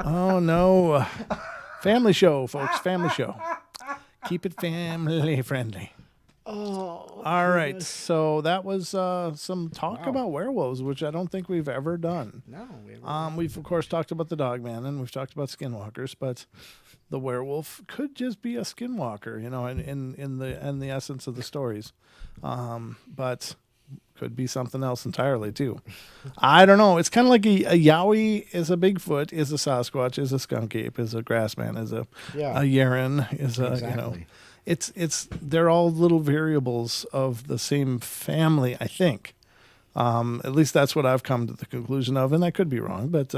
Oh, no. Family show, folks. Family show. Keep it family friendly. Oh. All right. So that was some talk about werewolves, which I don't think we've ever done. No. We've, of course, talked about the Dogman, and we've talked about skinwalkers, but the werewolf could just be a skinwalker, in the essence of the stories. But could be something else entirely, too. I don't know. It's kind of like a Yowie is a Bigfoot, is a Sasquatch, is a skunk ape, is a grassman, is a Yeren, is a, Exactly. They're all little variables of the same family, I think. At least that's what I've come to the conclusion of, and I could be wrong, but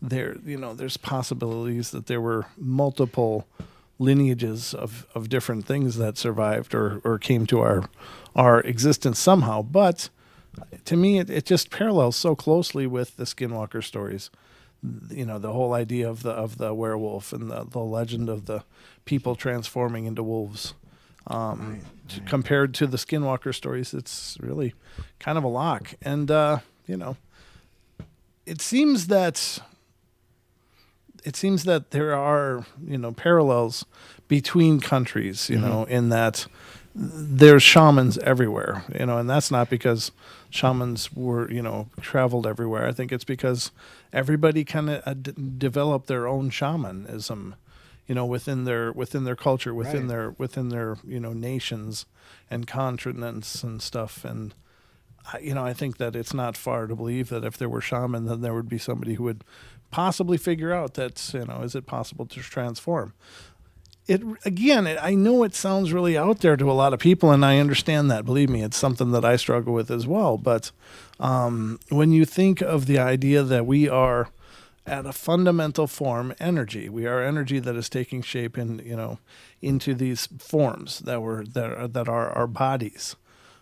there's possibilities that there were multiple lineages of different things that survived or came to our existence somehow. But to me, it just parallels so closely with the Skinwalker stories. The whole idea of the werewolf and the legend of the people transforming into wolves. Compared to the Skinwalker stories, it's really kind of a lock. And it seems that there are parallels between countries, in that there's shamans everywhere, and that's not because shamans were, traveled everywhere. I think it's because everybody kind of developed their own shamanism, within their culture, within their nations and continents and stuff. And I think that it's not far to believe that if there were shaman, then there would be somebody who would possibly figure out that, is it possible to transform? I know it sounds really out there to a lot of people, and I understand that. Believe me, it's something that I struggle with as well. But when you think of the idea that we are at a fundamental form energy, we are energy that is taking shape into these forms that are our bodies.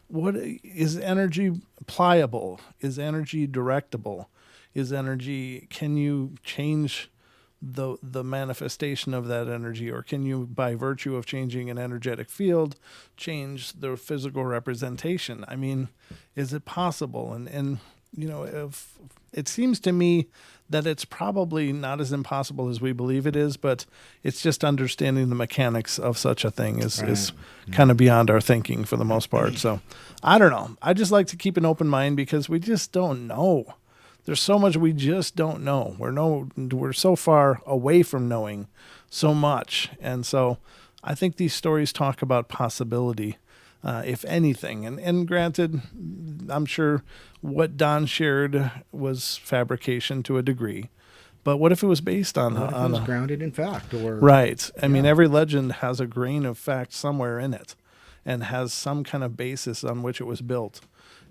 What is energy pliable? Is energy directable? Is energy, can you change the manifestation of that energy, or can you, by virtue of changing an energetic field, change the physical representation? I mean, is it possible? And if it seems to me that it's probably not as impossible as we believe it is, but it's just understanding the mechanics of such a thing is kind of beyond our thinking for the most part. So I don't know. I just like to keep an open mind because we just don't know. There's so much we just don't know. We're so far away from knowing so much. And so I think these stories talk about possibility, if anything. And granted, I'm sure what Don shared was fabrication to a degree. But what if it was based on What if it was grounded in fact? Right. I mean, every legend has a grain of fact somewhere in it and has some kind of basis on which it was built.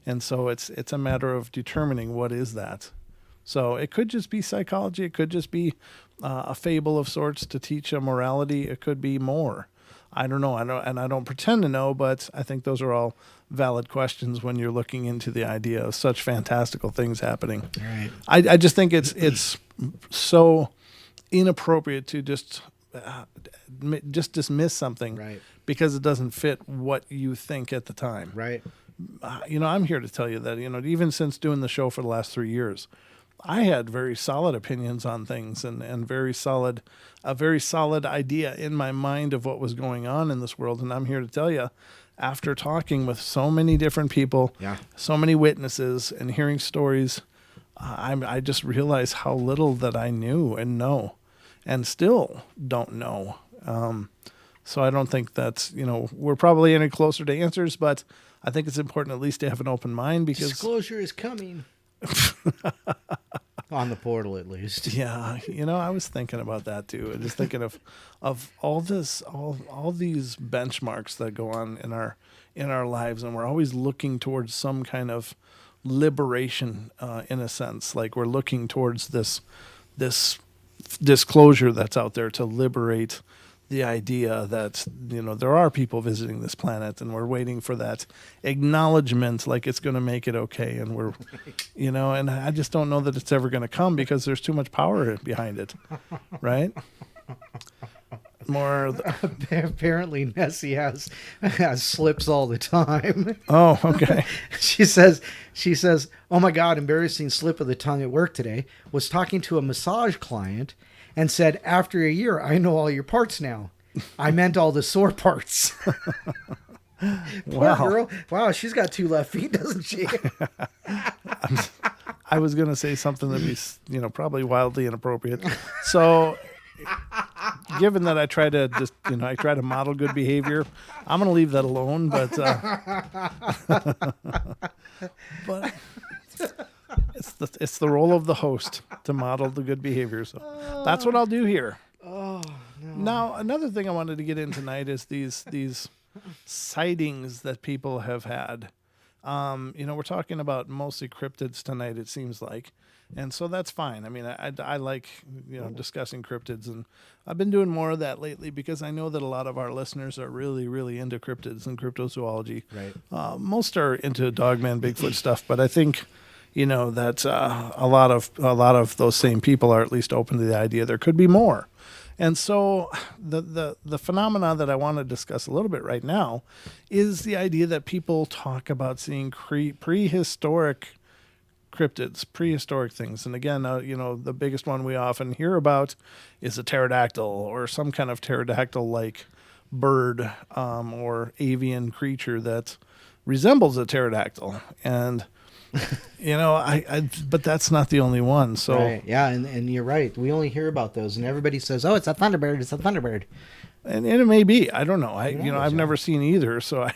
And so it's a matter of determining what is that. So it could just be psychology. It could just be a fable of sorts to teach a morality. It could be more. I don't know. I don't pretend to know, but I think those are all valid questions when you're looking into the idea of such fantastical things happening. Right. I just think it's so inappropriate to just dismiss something because it doesn't fit what you think at the time. Right. I'm here to tell you that, even since doing the show for the last 3 years, I had very solid opinions on things and a very solid idea in my mind of what was going on in this world. And I'm here to tell you, after talking with so many different people, so many witnesses and hearing stories, I just realized how little that I knew and know and still don't know. So I don't think that's, we're probably any closer to answers, but I think it's important at least to have an open mind because disclosure is coming. On the portal, at least. Yeah, I was thinking about that too. And just thinking of all these benchmarks that go on in our lives, and we're always looking towards some kind of liberation, in a sense. Like we're looking towards this disclosure that's out there to liberate the idea that, there are people visiting this planet and we're waiting for that acknowledgement like it's going to make it okay. And we're, and I just don't know that it's ever going to come because there's too much power behind it. Right? Apparently Nessie has slips all the time. Oh, okay. She says, oh my God, embarrassing slip of the tongue at work today. Was talking to a massage client and said, after a year, I know all your parts now. I meant all the sore parts. Poor girl. Wow, she's got 2 left feet, doesn't she? I was going to say something that be, probably wildly inappropriate. So, given that I try to just, I try to model good behavior, I'm going to leave that alone. But, but it's the role of the host to model the good behavior. So that's what I'll do here. Oh, no. Now, another thing I wanted to get in tonight is these sightings that people have had. We're talking about mostly cryptids tonight, it seems like. And so that's fine. I mean, I like, discussing cryptids, and I've been doing more of that lately because I know that a lot of our listeners are really, really into cryptids and cryptozoology. Right. Most are into Dogman, Bigfoot stuff, but I think, that a lot of those same people are at least open to the idea there could be more. And so the phenomena that I want to discuss a little bit right now is the idea that people talk about seeing prehistoric cryptids, prehistoric things. And again, the biggest one we often hear about is a pterodactyl or some kind of pterodactyl-like bird or avian creature that resembles a pterodactyl. And but that's not the only one. So right. Yeah, and you're right. We only hear about those, and everybody says, "Oh, it's a thunderbird. It's a thunderbird." And it may be. I don't know. I've never seen either. So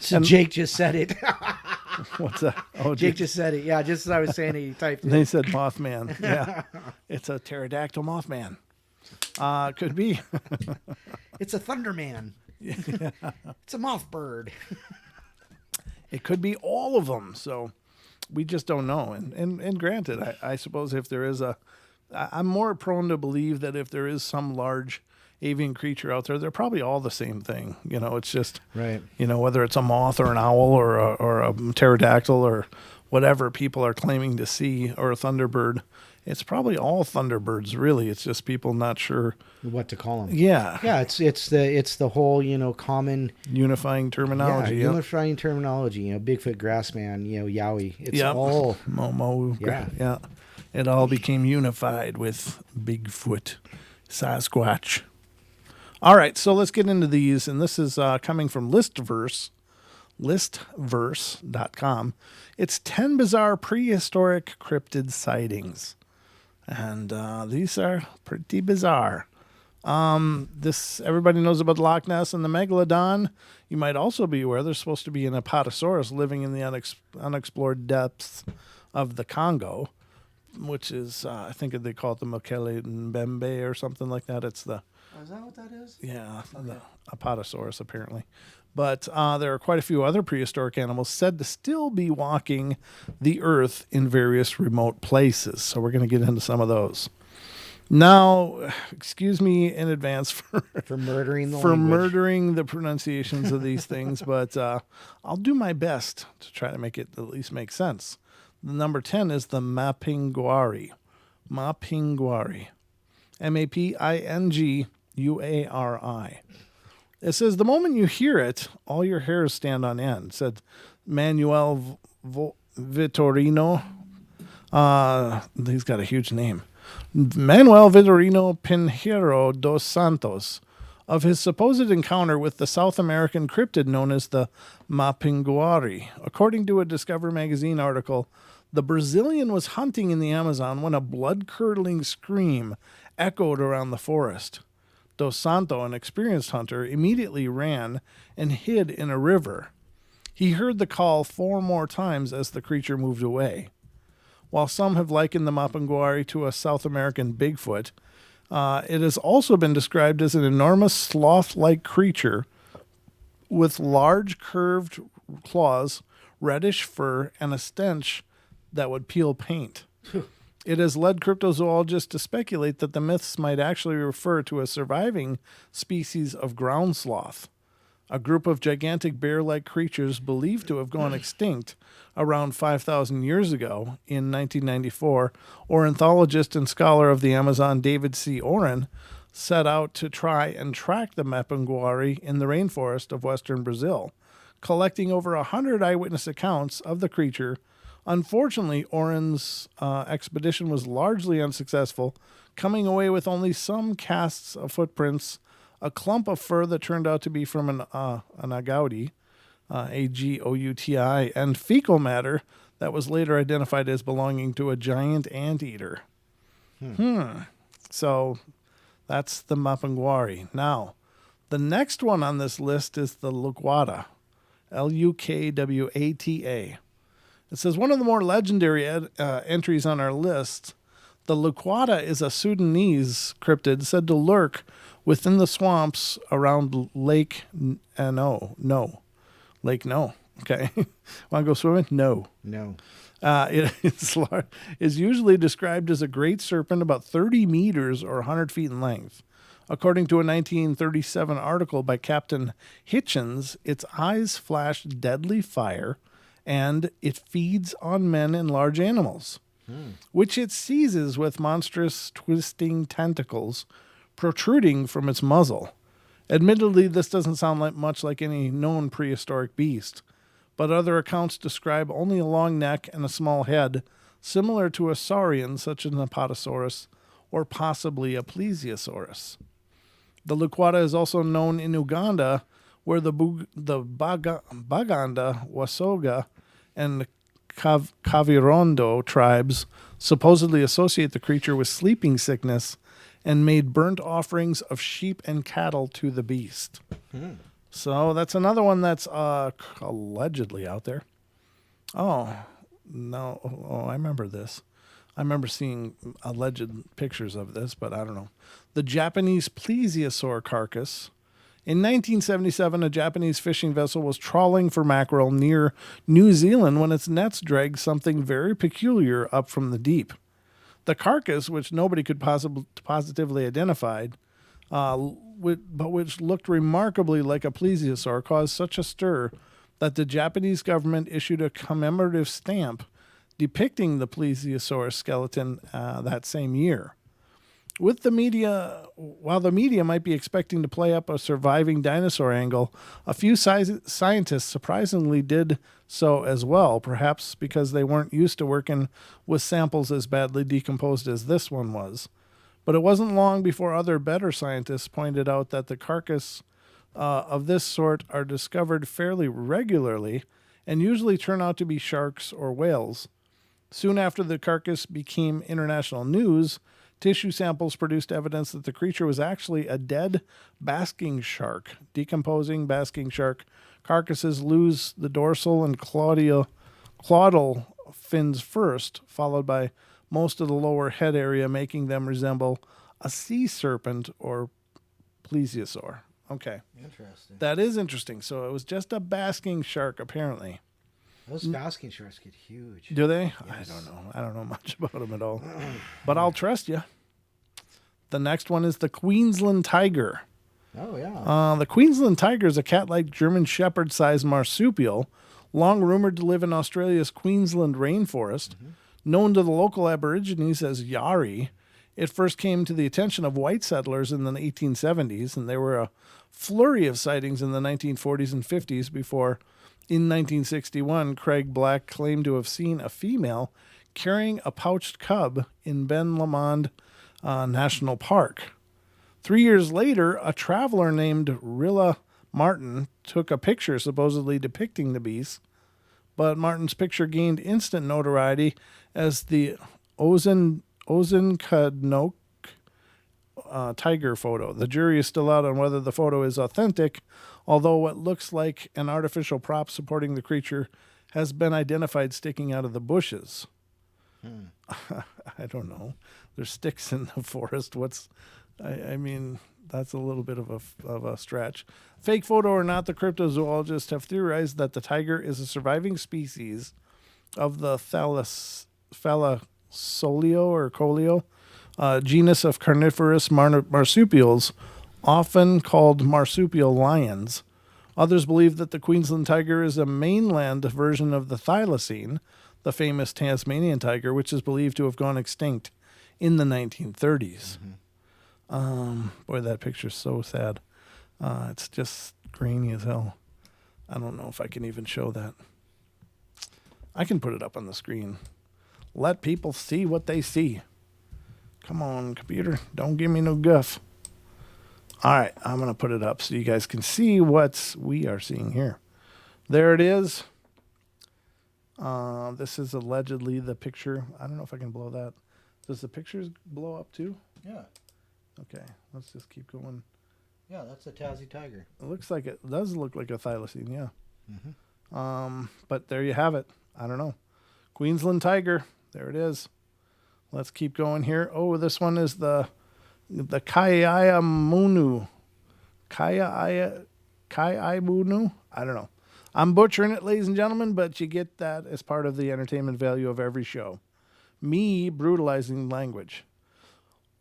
Jake just said it. What's that? Oh, Jake just said it. Yeah, just as I was saying it, he typed it. They said Mothman. Yeah, it's a pterodactyl Mothman. Could be. It's a Thunderman. It's a moth bird. It could be all of them. So we just don't know. And granted, I suppose if there is I'm more prone to believe that if there is some large avian creature out there, they're probably all the same thing. It's just, Right. Whether it's a moth or an owl or a pterodactyl or whatever people are claiming to see, or a thunderbird. It's probably all thunderbirds, really. It's just people not sure What to call them? Yeah. Yeah, it's the whole common Unifying terminology. Yeah, unifying terminology. Bigfoot, Grassman, Yowie. It's Yep. all Momo. Yeah. Yeah. It all became unified with Bigfoot, Sasquatch. All right, so let's get into these. And this is coming from listverse.com. It's 10 bizarre prehistoric cryptid sightings. And these are pretty bizarre. Everybody knows about the Loch Ness and the Megalodon. You might also be aware there's supposed to be an Apatosaurus living in the unexplored depths of the Congo, which is, I think they call it the Mokele Mbembe or something like that. It's the... is that what that is? Yeah, the Apatosaurus, apparently. But there are quite a few other prehistoric animals said to still be walking the earth in various remote places. So we're going to get into some of those. Now, excuse me in advance for murdering the for language. murdering the pronunciations of these things, but I'll do my best to try to make it at least make sense. The number 10 is the Mapinguari. Mapinguari. Mapinguari. It says, the moment you hear it, all your hairs stand on end. It said Manuel Vitorino. He's got a huge name. Manuel Vitorino Pinheiro dos Santos, of his supposed encounter with the South American cryptid known as the Mapinguari. According to a Discover magazine article, the Brazilian was hunting in the Amazon when a blood-curdling scream echoed around the forest. Dos Santos, an experienced hunter, immediately ran and hid in a river. He heard the call 4 more times as the creature moved away. While some have likened the Mapinguari to a South American Bigfoot, it has also been described as an enormous sloth-like creature with large curved claws, reddish fur, and a stench that would peel paint. It has led cryptozoologists to speculate that the myths might actually refer to a surviving species of ground sloth, a group of gigantic bear-like creatures believed to have gone extinct around 5,000 years ago in 1994. Ornithologist and scholar of the Amazon David C. Oren set out to try and track the Mapinguari in the rainforest of western Brazil, collecting over 100 eyewitness accounts of the creature. Unfortunately, Oren's expedition was largely unsuccessful, coming away with only some casts of footprints, a clump of fur that turned out to be from an agouti, A-G-O-U-T-I, and fecal matter that was later identified as belonging to a giant anteater. So that's the Mapinguari. Now, the next one on this list is the Lukwata, Lukwata. It says, one of the more legendary entries on our list, the Lukwata is a Sudanese cryptid said to lurk within the swamps around Lake No. Lake No. Okay. Want to go swimming? No. No. It is usually described as a great serpent about 30 meters or 100 feet in length. According to a 1937 article by Captain Hitchens, its eyes flash deadly fire, and it feeds on men and large animals, which it seizes with monstrous twisting tentacles protruding from its muzzle. Admittedly, this doesn't sound much like any known prehistoric beast, but other accounts describe only a long neck and a small head, similar to a saurian such as an Apatosaurus or possibly a Plesiosaurus. The Lukwata is also known in Uganda, where the Baganda, Wasoga, and Kavirondo tribes supposedly associate the creature with sleeping sickness and made burnt offerings of sheep and cattle to the beast. So that's another one that's allegedly out there. Oh, no. Oh, I remember this. I remember seeing alleged pictures of this, but I don't know. The Japanese plesiosaur carcass. In 1977, a Japanese fishing vessel was trawling for mackerel near New Zealand when its nets dragged something very peculiar up from the deep. The carcass, which nobody could positively identify, but which looked remarkably like a plesiosaur, caused such a stir that the Japanese government issued a commemorative stamp depicting the plesiosaur skeleton that same year. While the media might be expecting to play up a surviving dinosaur angle, a few scientists surprisingly did so as well, perhaps because they weren't used to working with samples as badly decomposed as this one was. But it wasn't long before other better scientists pointed out that the carcass of this sort are discovered fairly regularly and usually turn out to be sharks or whales. Soon after the carcass became international news, tissue samples produced evidence that the creature was actually a dead basking shark. Decomposing basking shark carcasses lose the dorsal and caudal fins first, followed by most of the lower head area, making them resemble a sea serpent or plesiosaur. Okay. Interesting. That is interesting. So it was just a basking shark, apparently. Those basking sharks get huge. Do they? Yes. I don't know. I don't know much about them at all. But I'll trust you. The next one is the Queensland tiger. Oh, yeah. The Queensland tiger is a cat-like German shepherd-sized marsupial, long rumored to live in Australia's Queensland rainforest. Known to the local Aborigines as Yari, it first came to the attention of white settlers in the 1870s, and there were a flurry of sightings in the 1940s and 50s before, in 1961, Craig Black claimed to have seen a female carrying a pouched cub in Ben Lomond National Park. 3 years later, a traveler named Rilla Martin took a picture supposedly depicting the beast, but Martin's picture gained instant notoriety as the Ozenkadnock tiger photo. The jury is still out on whether the photo is authentic, although what looks like an artificial prop supporting the creature has been identified sticking out of the bushes. I don't know. There's sticks in the forest. I mean, that's a little bit of a stretch. Fake photo or not, the cryptozoologists have theorized that the tiger is a surviving species of the Thalassolio or Colio, genus of carnivorous marsupials, often called marsupial lions. Others believe that the Queensland tiger is a mainland version of the thylacine, the famous Tasmanian tiger, which is believed to have gone extinct in the 1930s. Boy, that picture's so sad. It's just grainy as hell. I don't know if I can even show that. I can put it up on the screen. Let people see what they see. Come on, computer. Don't give me no guff. All right, I'm going to put it up so you guys can see what we are seeing here. There it is. This is allegedly the picture. I don't know if I can blow that. Does the pictures blow up too? Yeah. Okay, let's just keep going. Yeah, that's a Tassie tiger. It looks like it does look like a thylacine, yeah. But there you have it. I don't know. Queensland tiger. There it is. Let's keep going here. Oh, this one is the Kaiaimunu. Kaiaimunu? I don't know. I'm butchering it, ladies and gentlemen, but you get that as part of the entertainment value of every show. Me brutalizing language.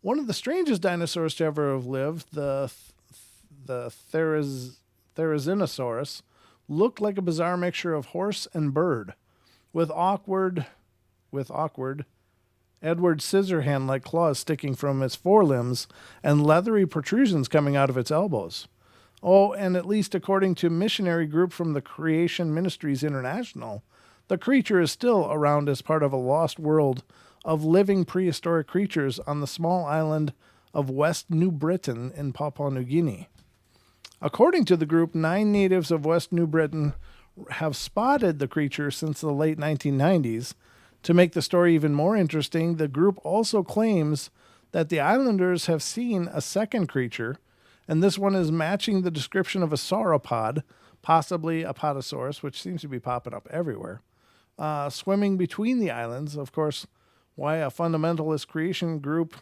One of the strangest dinosaurs to ever have lived, the Therizinosaurus, looked like a bizarre mixture of horse and bird, with awkward Edward Scissorhand-like claws sticking from its forelimbs and leathery protrusions coming out of its elbows. Oh, and at least according to missionary group from the Creation Ministries International, the creature is still around as part of a lost world of living prehistoric creatures on the small island of West New Britain in Papua New Guinea. According to the group, 9 natives of West New Britain have spotted the creature since the late 1990s. To make the story even more interesting, the group also claims that the islanders have seen a second creature, and this one is matching the description of a sauropod, possibly a podosaurus, which seems to be popping up everywhere, swimming between the islands. Of course, why a fundamentalist creation group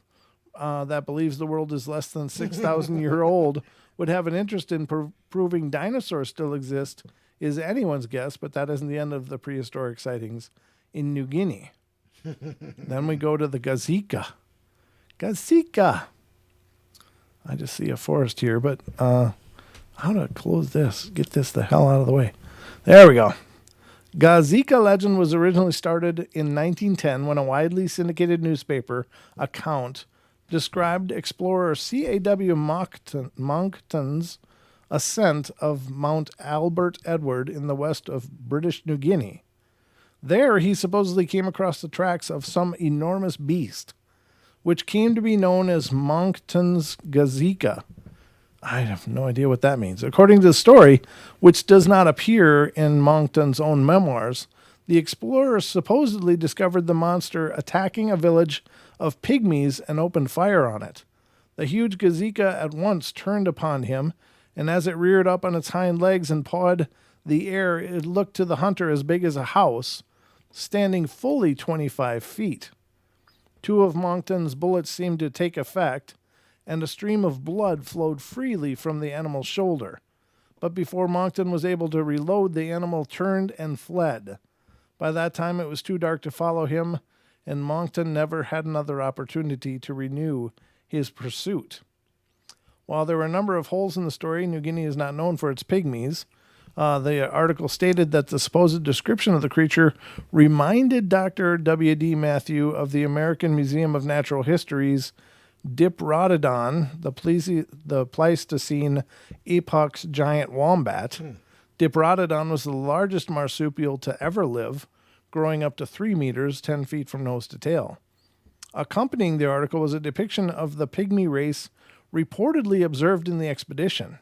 that believes the world is less than 6,000 year old would have an interest in proving dinosaurs still exist is anyone's guess, but that isn't the end of the prehistoric sightings in New Guinea. Then we go to the Gazika. Gazika. I just see a forest here, but how to close this? Get this the hell out of the way. There we go. Gazika legend was originally started in 1910 when a widely syndicated newspaper account described explorer C.A.W. Monckton's ascent of Mount Albert Edward in the west of British New Guinea. There, he supposedly came across the tracks of some enormous beast, which came to be known as Monckton's Gazika. I have no idea what that means. According to the story, which does not appear in Monckton's own memoirs, the explorers supposedly discovered the monster attacking a village of pygmies and opened fire on it. The huge Gazika at once turned upon him, and as it reared up on its hind legs and pawed the air, it looked to the hunter as big as a house, standing fully 25 feet. 2 of Monckton's bullets seemed to take effect, and a stream of blood flowed freely from the animal's shoulder. But before Monckton was able to reload, the animal turned and fled. By that time, it was too dark to follow him, and Monckton never had another opportunity to renew his pursuit. While there were a number of holes in the story, New Guinea is not known for its pygmies. The article stated that the supposed description of the creature reminded Dr. W.D. Matthew of the American Museum of Natural History's Diprotodon, the Pleistocene epoch's giant wombat. Diprotodon was the largest marsupial to ever live, growing up to 3 meters, 10 feet from nose to tail. Accompanying the article was a depiction of the pygmy race reportedly observed in the expedition.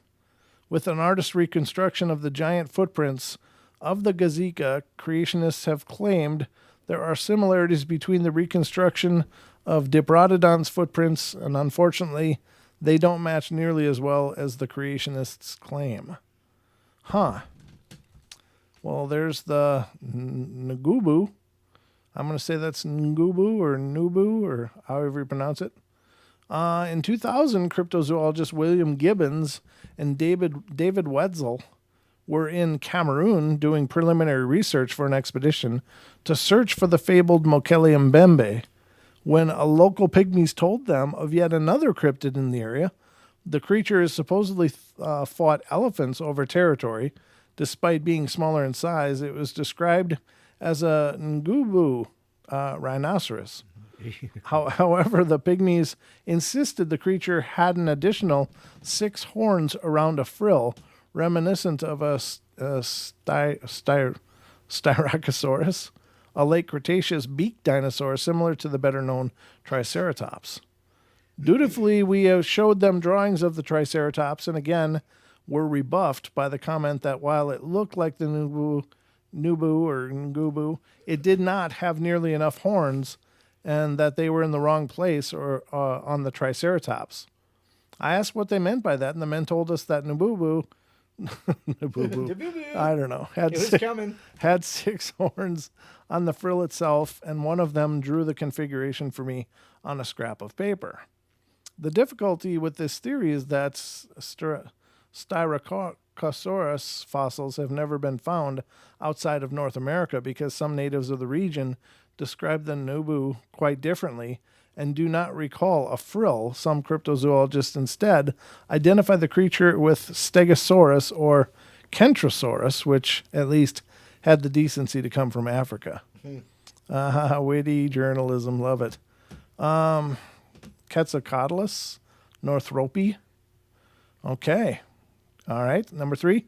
With an artist's reconstruction of the giant footprints of the Gazika, creationists have claimed there are similarities between the reconstruction of Diprotodon's footprints, and unfortunately, they don't match nearly as well as the creationists claim. Well, there's the Ngubu. I'm going to say that's Ngubu or Nubu or however you pronounce it. In 2000, cryptozoologist William Gibbons and David Wetzel were in Cameroon doing preliminary research for an expedition to search for the fabled Mokele Mbembe. When a local pygmies told them of yet another cryptid in the area, the creature has supposedly fought elephants over territory. Despite being smaller in size, it was described as a Ngubu rhinoceros. However, the pygmies insisted the creature had an additional 6 horns around a frill, reminiscent of a Styracosaurus, a late Cretaceous beaked dinosaur similar to the better-known Triceratops. Dutifully, we showed them drawings of the Triceratops, and again were rebuffed by the comment that while it looked like the Ngubu, it did not have nearly enough horns, and that they were in the wrong place or on the Triceratops. I asked what they meant by that, and the men told us that Nububu, I don't know, had 6 horns on the frill itself, and one of them drew the configuration for me on a scrap of paper. The difficulty with this theory is that Styracosaurus fossils have never been found outside of North America because some natives of the region describe the Nubu quite differently and do not recall a frill. Some cryptozoologists instead identify the creature with Stegosaurus or Kentrosaurus, which at least had the decency to come from Africa. Witty journalism, love it. Quetzalcoatlus, Northropy. Okay. All right, number 3.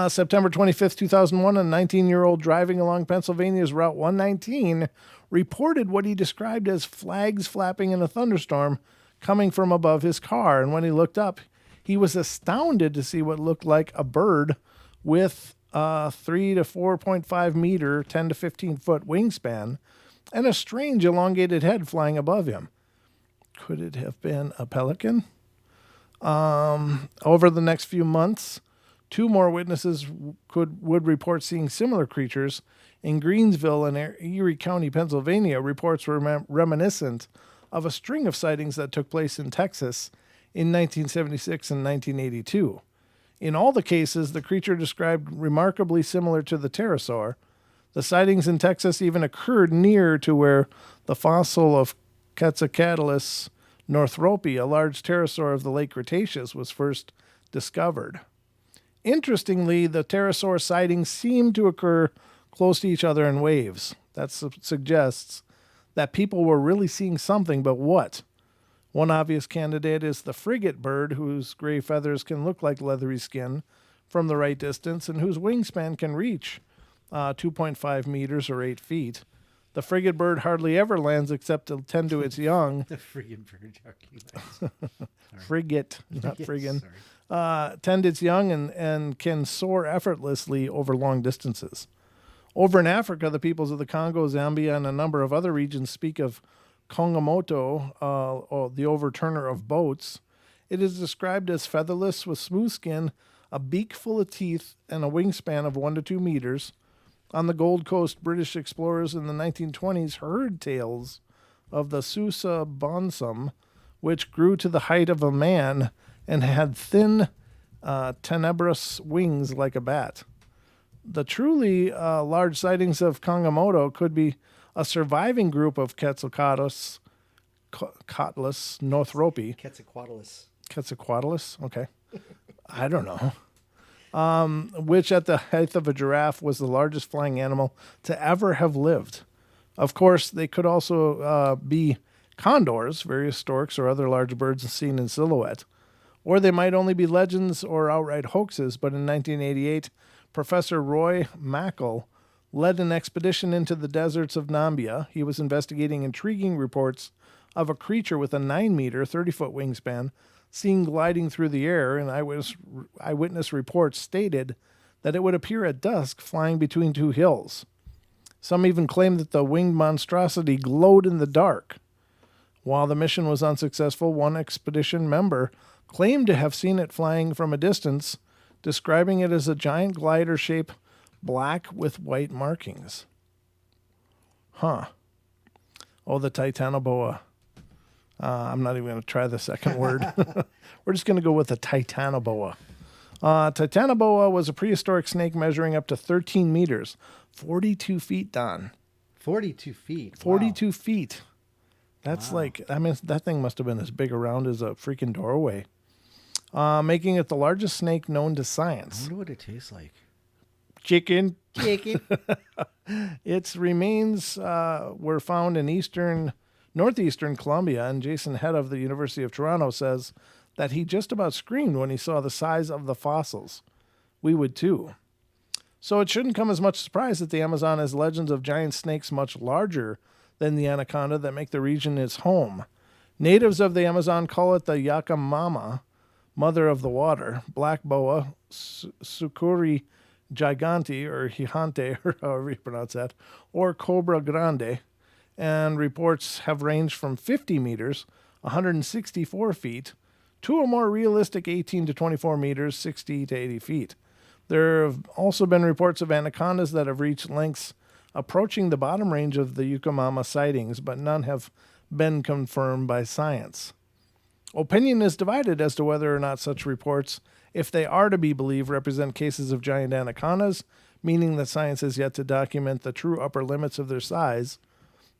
September 25th, 2001, a 19-year-old driving along Pennsylvania's Route 119 reported what he described as flags flapping in a thunderstorm coming from above his car. And when he looked up, he was astounded to see what looked like a bird with a 3 to 4.5 meter, 10 to 15 foot wingspan and a strange elongated head flying above him. Could it have been a pelican? Over the next few months, 2 more witnesses would report seeing similar creatures in Greensville in Erie County, Pennsylvania, reports were reminiscent of a string of sightings that took place in Texas in 1976 and 1982. In all the cases, the creature described remarkably similar to the pterosaur. The sightings in Texas even occurred near to where the fossil of Quetzalcoatlus northropi, a large pterosaur of the late Cretaceous, was first discovered. Interestingly, the pterosaur sightings seem to occur close to each other in waves. That suggests that people were really seeing something, but what? One obvious candidate is the frigate bird, whose gray feathers can look like leathery skin from the right distance and whose wingspan can reach 2.5 meters or 8 feet. The frigate bird hardly ever lands except to tend to its young. The frigate bird. Okay, nice. Frigate, not Yes, friggin'. sorry. Tend its young and can soar effortlessly over long distances. Over in Africa, the peoples of the Congo, Zambia, and a number of other regions speak of Kongomoto, or the overturner of boats. It is described as featherless with smooth skin, a beak full of teeth, and a wingspan of 1 to 2 meters. On the Gold Coast, British explorers in the 1920s heard tales of the Susa bonsum, which grew to the height of a man and had thin, tenebrous wings like a bat. The truly large sightings of Kongomoto could be a surviving group of Quetzalcoatlus northropi. Quetzalcoatlus? Okay. I don't know. Which at the height of a giraffe was the largest flying animal to ever have lived. Of course, they could also be condors, various storks, or other large birds seen in silhouette. Or they might only be legends or outright hoaxes, but in 1988, Professor Roy Mackle led an expedition into the deserts of Namibia. He was investigating intriguing reports of a creature with a 9-meter, 30-foot wingspan seen gliding through the air, and eyewitness reports stated that it would appear at dusk flying between two hills. Some even claimed that the winged monstrosity glowed in the dark. While the mission was unsuccessful, one expedition member claimed to have seen it flying from a distance, describing it as a giant glider shape, black with white markings. Huh. Oh, the Titanoboa. I'm not even going to try the second word. We're just going to go with the Titanoboa. Titanoboa was a prehistoric snake measuring up to 13 meters, 42 feet, Don. 42 feet. 42 feet. That's that thing must have been as big around as a freaking doorway. Making it the largest snake known to I science. wonder what it tastes like. Chicken. Chicken. Its remains were found in northeastern Colombia, and Jason Head of the University of Toronto says that he just about screamed when he saw the size of the fossils. We would too. So it shouldn't come as much surprise that the Amazon has legends of giant snakes much larger than the anaconda that make the region its home. Natives of the Amazon call it the Yakamama, mother of the water, black boa, Sucuri gigante, or gigante, or however you pronounce that, or cobra grande, and reports have ranged from 50 meters, 164 feet, to a more realistic 18 to 24 meters, 60 to 80 feet. There have also been reports of anacondas that have reached lengths approaching the bottom range of the Yakamama sightings, but none have been confirmed by science. Opinion is divided as to whether or not such reports, if they are to be believed, represent cases of giant anacondas, meaning that science has yet to document the true upper limits of their size,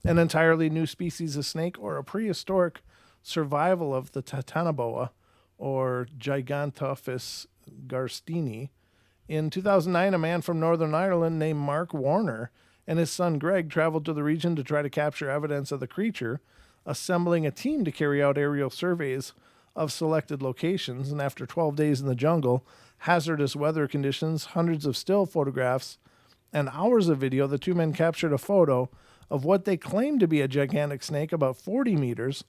an entirely new species of snake, or a prehistoric survival of the Titanoboa, or Gigantophis garstini. In 2009, a man from Northern Ireland named Mark Warner and his son Greg traveled to the region to try to capture evidence of the creature, assembling a team to carry out aerial surveys of selected locations. And after 12 days in the jungle, hazardous weather conditions, hundreds of still photographs, and hours of video, the two men captured a photo of what they claimed to be a gigantic snake about 40 meters,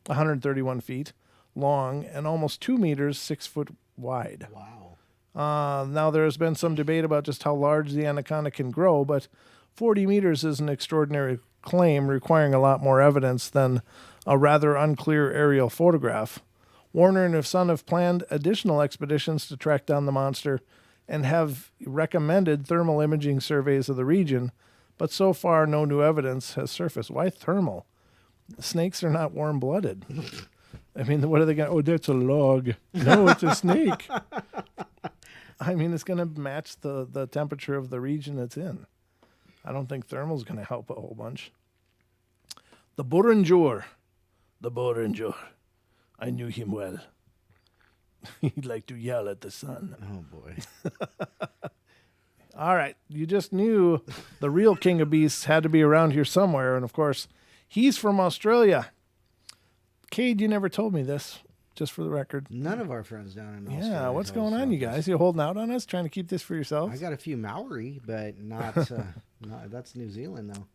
131 feet, long, and almost 2 meters, 6 foot wide. Wow. Now, there has been some debate about just how large the anaconda can grow, but 40 meters is an extraordinary claim requiring a lot more evidence than a rather unclear aerial photograph. Warner and his son have planned additional expeditions to track down the monster and have recommended thermal imaging surveys of the region, but so far no new evidence has surfaced. Why thermal? Snakes are not warm-blooded. I mean, what are they going to... Oh, that's a log. No, it's a snake. I mean, it's going to match the temperature of the region it's in. I don't think thermal's going to help a whole bunch. The Burenjor. The Burenjor. I knew him well. He'd like to yell at the sun. Oh, boy. All right. You just knew the real king of beasts had to be around here somewhere. And, of course, he's from Australia. Cade, you never told me this, just for the record. None of our friends down in Australia. Yeah, what's going on, you guys? You holding out on us, trying to keep this for yourself? I got a few Maori, but not, that's New Zealand, though.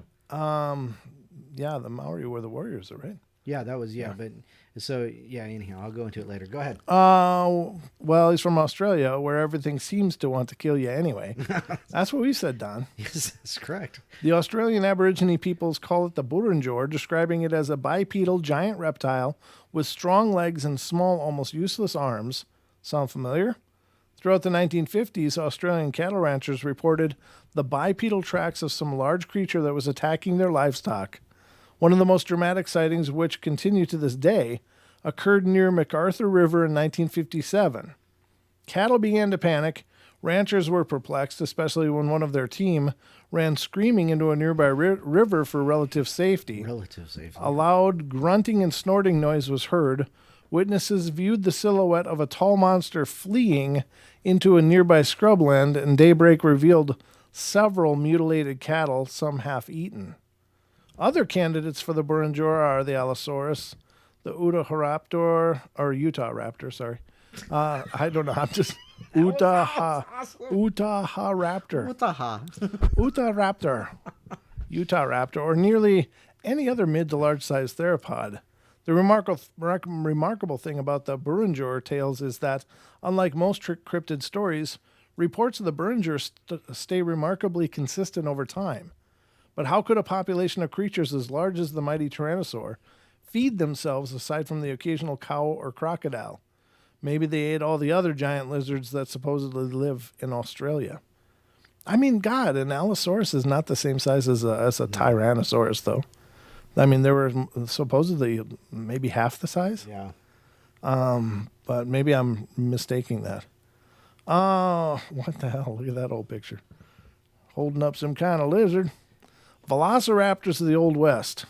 Yeah, the Maori were the warriors, right? Yeah, that was, but so, yeah, anyhow, I'll go into it later. Go ahead. Well, he's from Australia, where everything seems to want to kill you anyway. That's what we said, Don. Yes, that's correct. The Australian Aborigine peoples call it the Burenjor, describing it as a bipedal giant reptile with strong legs and small, almost useless arms. Sound familiar? Throughout the 1950s, Australian cattle ranchers reported the bipedal tracks of some large creature that was attacking their livestock. One of the most dramatic sightings, which continue to this day, occurred near MacArthur River in 1957. Cattle began to panic. Ranchers were perplexed, especially when one of their team ran screaming into a nearby river for relative safety. A loud grunting and snorting noise was heard. Witnesses viewed the silhouette of a tall monster fleeing into a nearby scrubland, and daybreak revealed several mutilated cattle, some half-eaten. Other candidates for the Burenjor are the Allosaurus, the Utahraptor, or Utah Raptor, sorry. I don't know, I'm just... Utahraptor. Utahraptor. Utah Raptor, or nearly any other mid to large-sized theropod. The remarkable thing about the Burenjor tales is that, unlike most cryptid stories, reports of the Burenjor stay remarkably consistent over time. But how could a population of creatures as large as the mighty Tyrannosaur feed themselves aside from the occasional cow or crocodile? Maybe they ate all the other giant lizards that supposedly live in Australia. I mean, God, an Allosaurus is not the same size as a Tyrannosaurus, though. I mean, there were supposedly maybe half the size. Yeah. But maybe I'm mistaking that. Oh, what the hell? Look at that old picture. Holding up some kind of lizard. Velociraptors of the Old West.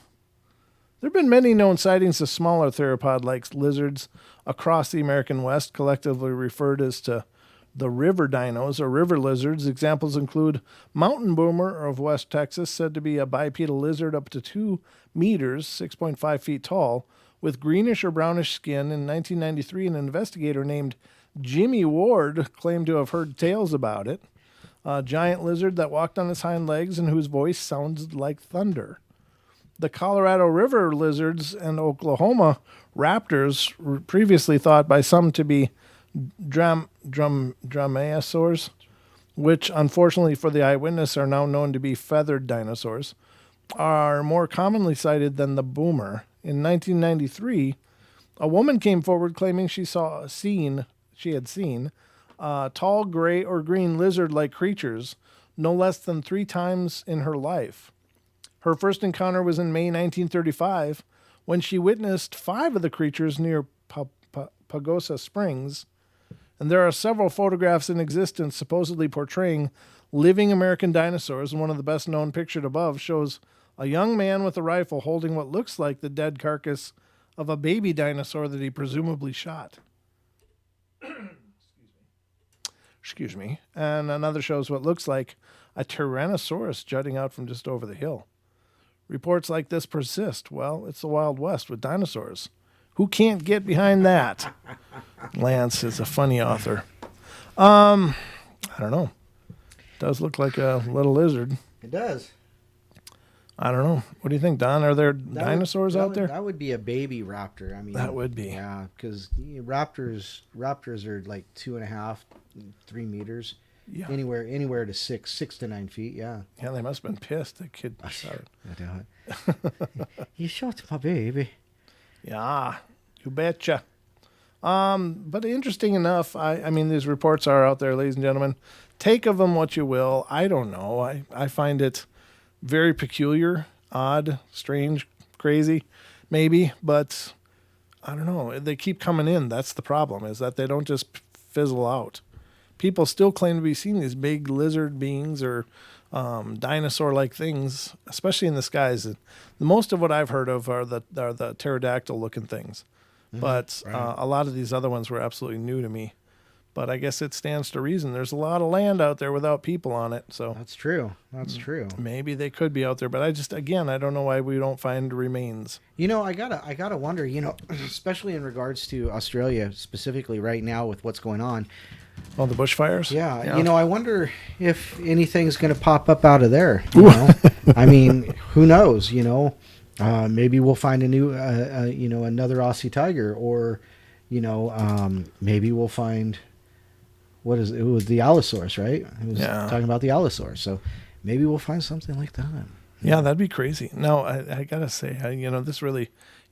There have been many known sightings of smaller theropod-like lizards across the American West, collectively referred as to the river dinos or river lizards. Examples include mountain boomer of West Texas, said to be a bipedal lizard up to 2 meters, 6.5 feet tall, with greenish or brownish skin. In 1993, an investigator named Jimmy Ward claimed to have heard tales about it. A giant lizard that walked on its hind legs and whose voice sounds like thunder. The Colorado River lizards and Oklahoma raptors were previously thought by some to be dromaeosaurs, which unfortunately for the eyewitness are now known to be feathered dinosaurs, are more commonly cited than the boomer. In 1993, a woman came forward claiming she had seen tall gray or green lizard-like creatures no less than 3 times in her life. Her first encounter was in May 1935 when she witnessed 5 of the creatures near Pagosa Springs. And there are several photographs in existence supposedly portraying living American dinosaurs, and one of the best known pictured above shows a young man with a rifle holding what looks like the dead carcass of a baby dinosaur that he presumably shot. Excuse me. And another shows what looks like a Tyrannosaurus jutting out from just over the hill. Reports like this persist. Well, it's the Wild West with dinosaurs. Who can't get behind that? Lance is a funny author. I don't know. Does look like a little lizard. It does. I don't know. What do you think, Don? Are there dinosaurs out there? That would be a baby raptor. I mean, that would be. Yeah, because raptors are like 2.5, 3 meters. Yeah. Anywhere to 6 to 9 feet. Yeah. Yeah, they must have been pissed. The kid shot it. You shot my baby. Yeah, you betcha. But interesting enough, I mean, these reports are out there, ladies and gentlemen. Take of them what you will. I don't know. I find it very peculiar, odd, strange, crazy, maybe, but I don't know. They keep coming in. That's the problem, is that they don't just fizzle out. People still claim to be seeing these big lizard beings or dinosaur-like things, especially in the skies. The most of what I've heard of are the pterodactyl-looking things, but right. a lot of these other ones were absolutely new to me. But I guess it stands to reason. There's a lot of land out there without people on it, so That's true. That's true. maybe they could be out there. But I don't know why we don't find remains. You know, I gotta wonder. You know, especially in regards to Australia specifically right now with what's going on. Oh, the bushfires? Yeah, you know, I wonder if anything's going to pop up out of there. You know? I mean, who knows? You know, maybe we'll find a new, you know, another Aussie tiger, or, you know, maybe we'll find it was the Allosaurus, right? It was talking about the Allosaurus, so maybe we'll find something like that. Yeah, that'd be crazy. No, I gotta say, you know,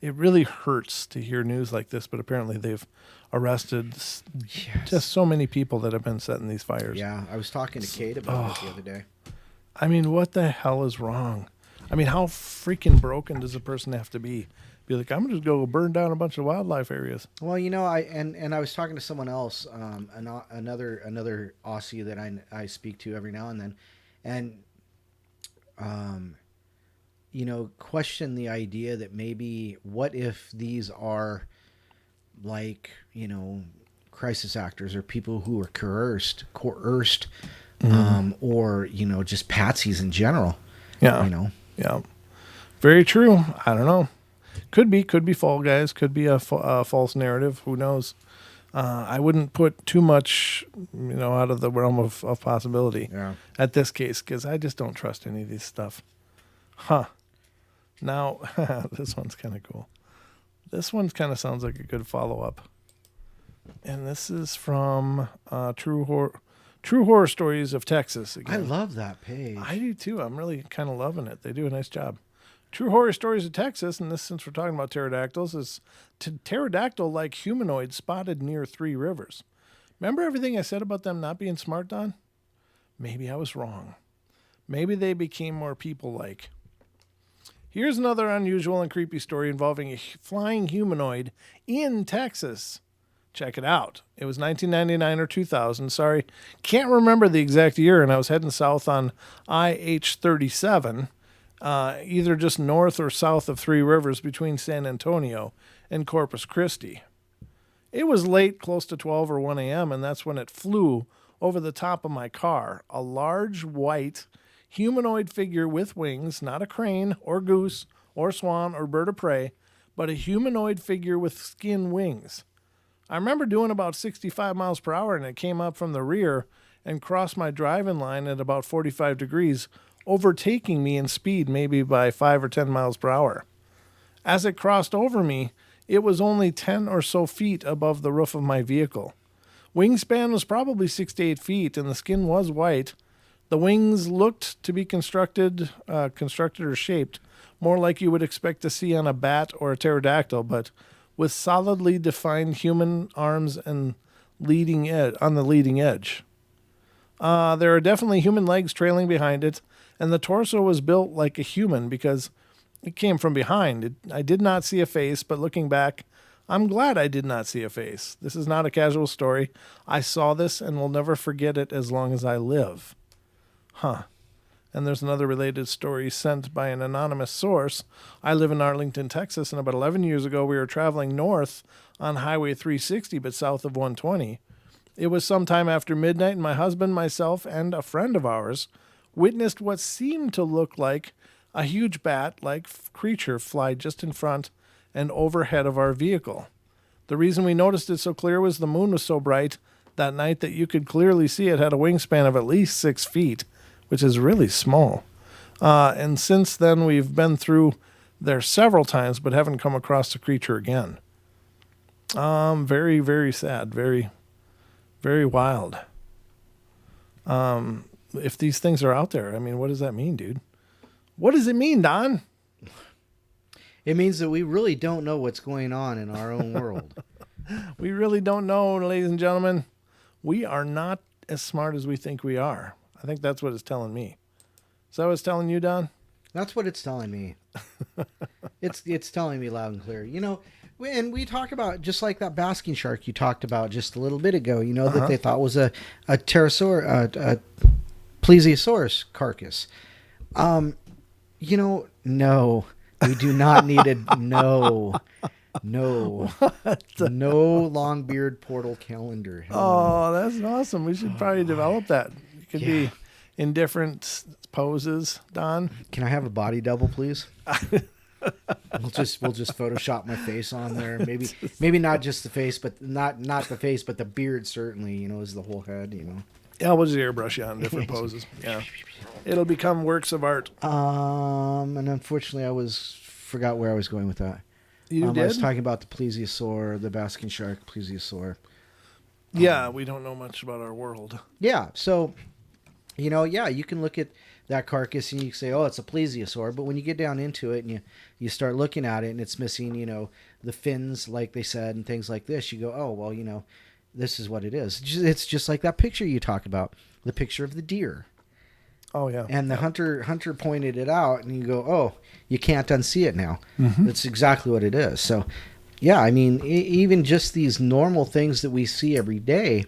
it really hurts to hear news like this. But apparently, they've arrested just so many people that have been setting these fires. Yeah, I was talking to Kate about it the other day. I mean, what the hell is wrong? I mean, how freaking broken does a person have to be? Be like, I'm gonna just go burn down a bunch of wildlife areas. Well, you know, I was talking to someone else, another Aussie that I speak to every now and then, and you know, question the idea that maybe what if these are like, you know, crisis actors or people who are coerced, or, you know, just patsies in general. Yeah. You know. Yeah. Very true. I don't know. Could be fall guys. Could be a false narrative. Who knows? I wouldn't put too much, you know, out of the realm of possibility at this case, because I just don't trust any of these stuff. Huh. Now, this one's kind of cool. This one kind of sounds like a good follow-up. And this is from True Horror Stories of Texas. Again. I love that page. I do too. I'm really kind of loving it. They do a nice job. True Horror Stories of Texas, and this, since we're talking about pterodactyls, is pterodactyl-like humanoid spotted near 3 rivers. Remember everything I said about them not being smart, Don? Maybe I was wrong. Maybe they became more people-like. Here's another unusual and creepy story involving a flying humanoid in Texas. Check it out. It was 1999 or 2000. Sorry, can't remember the exact year, and I was heading south on IH-37, either just north or south of 3 Rivers between San Antonio and Corpus Christi. It was late, close to 12 or 1 a.m., and that's when it flew over the top of my car. A large, white, humanoid figure with wings, not a crane or goose or swan or bird of prey, but a humanoid figure with skin wings. I remember doing about 65 miles per hour, and it came up from the rear and crossed my driving line at about 45 degrees, overtaking me in speed maybe by 5 or 10 miles per hour. As it crossed over me, it was only 10 or so feet above the roof of my vehicle. Wingspan was probably 6 to 8 feet, and the skin was white. The wings looked to be constructed or shaped more like you would expect to see on a bat or a pterodactyl, but with solidly defined human arms and on the leading edge. There are definitely human legs trailing behind it, and the torso was built like a human because it came from behind. I did not see a face, but looking back, I'm glad I did not see a face. This is not a casual story. I saw this and will never forget it as long as I live. Huh. And there's another related story sent by an anonymous source. I live in Arlington, Texas, and about 11 years ago we were traveling north on Highway 360, but south of 120. It was sometime after midnight, and my husband, myself, and a friend of ours witnessed what seemed to look like a huge bat-like creature fly just in front and overhead of our vehicle. The reason we noticed it so clear was the moon was so bright that night that you could clearly see it had a wingspan of at least 6 feet, which is really small. And since then, we've been through there several times, but haven't come across the creature again. Very, very sad. Very, very wild. If these things are out there, I mean, what does that mean, dude? What does it mean, Don? It means that we really don't know what's going on in our own world. We really don't know, ladies and gentlemen. We are not as smart as we think we are. I think that's what it's telling me. Is that what it's telling you, Don? That's what it's telling me. It's telling me loud and clear. You know, and we talk about just like that basking shark you talked about just a little bit ago. You know that they thought was a pterosaur, a plesiosaurus carcass. You know, no, we do not need a no. No, no Longbeard portal calendar. Oh, that's awesome. We should probably develop that. It could be in different poses, Don. Can I have a body double, please? we'll just Photoshop my face on there. Maybe not just the face, but not the face, but the beard certainly. You know, is the whole head. You know. Yeah, we'll just airbrush you on different poses. Yeah, it'll become works of art. And unfortunately, I forgot where I was going with that. You did? I was talking about the plesiosaur, the basking shark plesiosaur. Yeah, we don't know much about our world. Yeah, so, you know, you can look at that carcass and you say, oh, it's a plesiosaur. But when you get down into it and you start looking at it and it's missing, you know, the fins, like they said, and things like this, you go, oh, well, you know, this is what it is. It's just like that picture you talk about, the picture of the deer. Oh, yeah. And the hunter pointed it out, and you go, oh, you can't unsee it now. Mm-hmm. That's exactly what it is. So, yeah, I mean, even just these normal things that we see every day,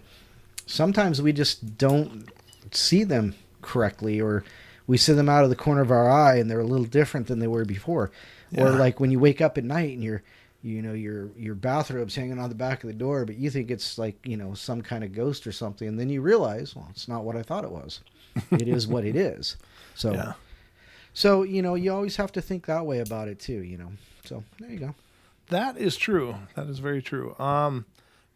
sometimes we just don't see them correctly, or we see them out of the corner of our eye, and they're a little different than they were before. Yeah. Or like when you wake up at night and your bathrobe's hanging on the back of the door, but you think it's like, you know, some kind of ghost or something, and then you realize, well, it's not what I thought it was. It is what it is. So, So, you know, you always have to think that way about it too, you know. So there you go. That is true. That is very true.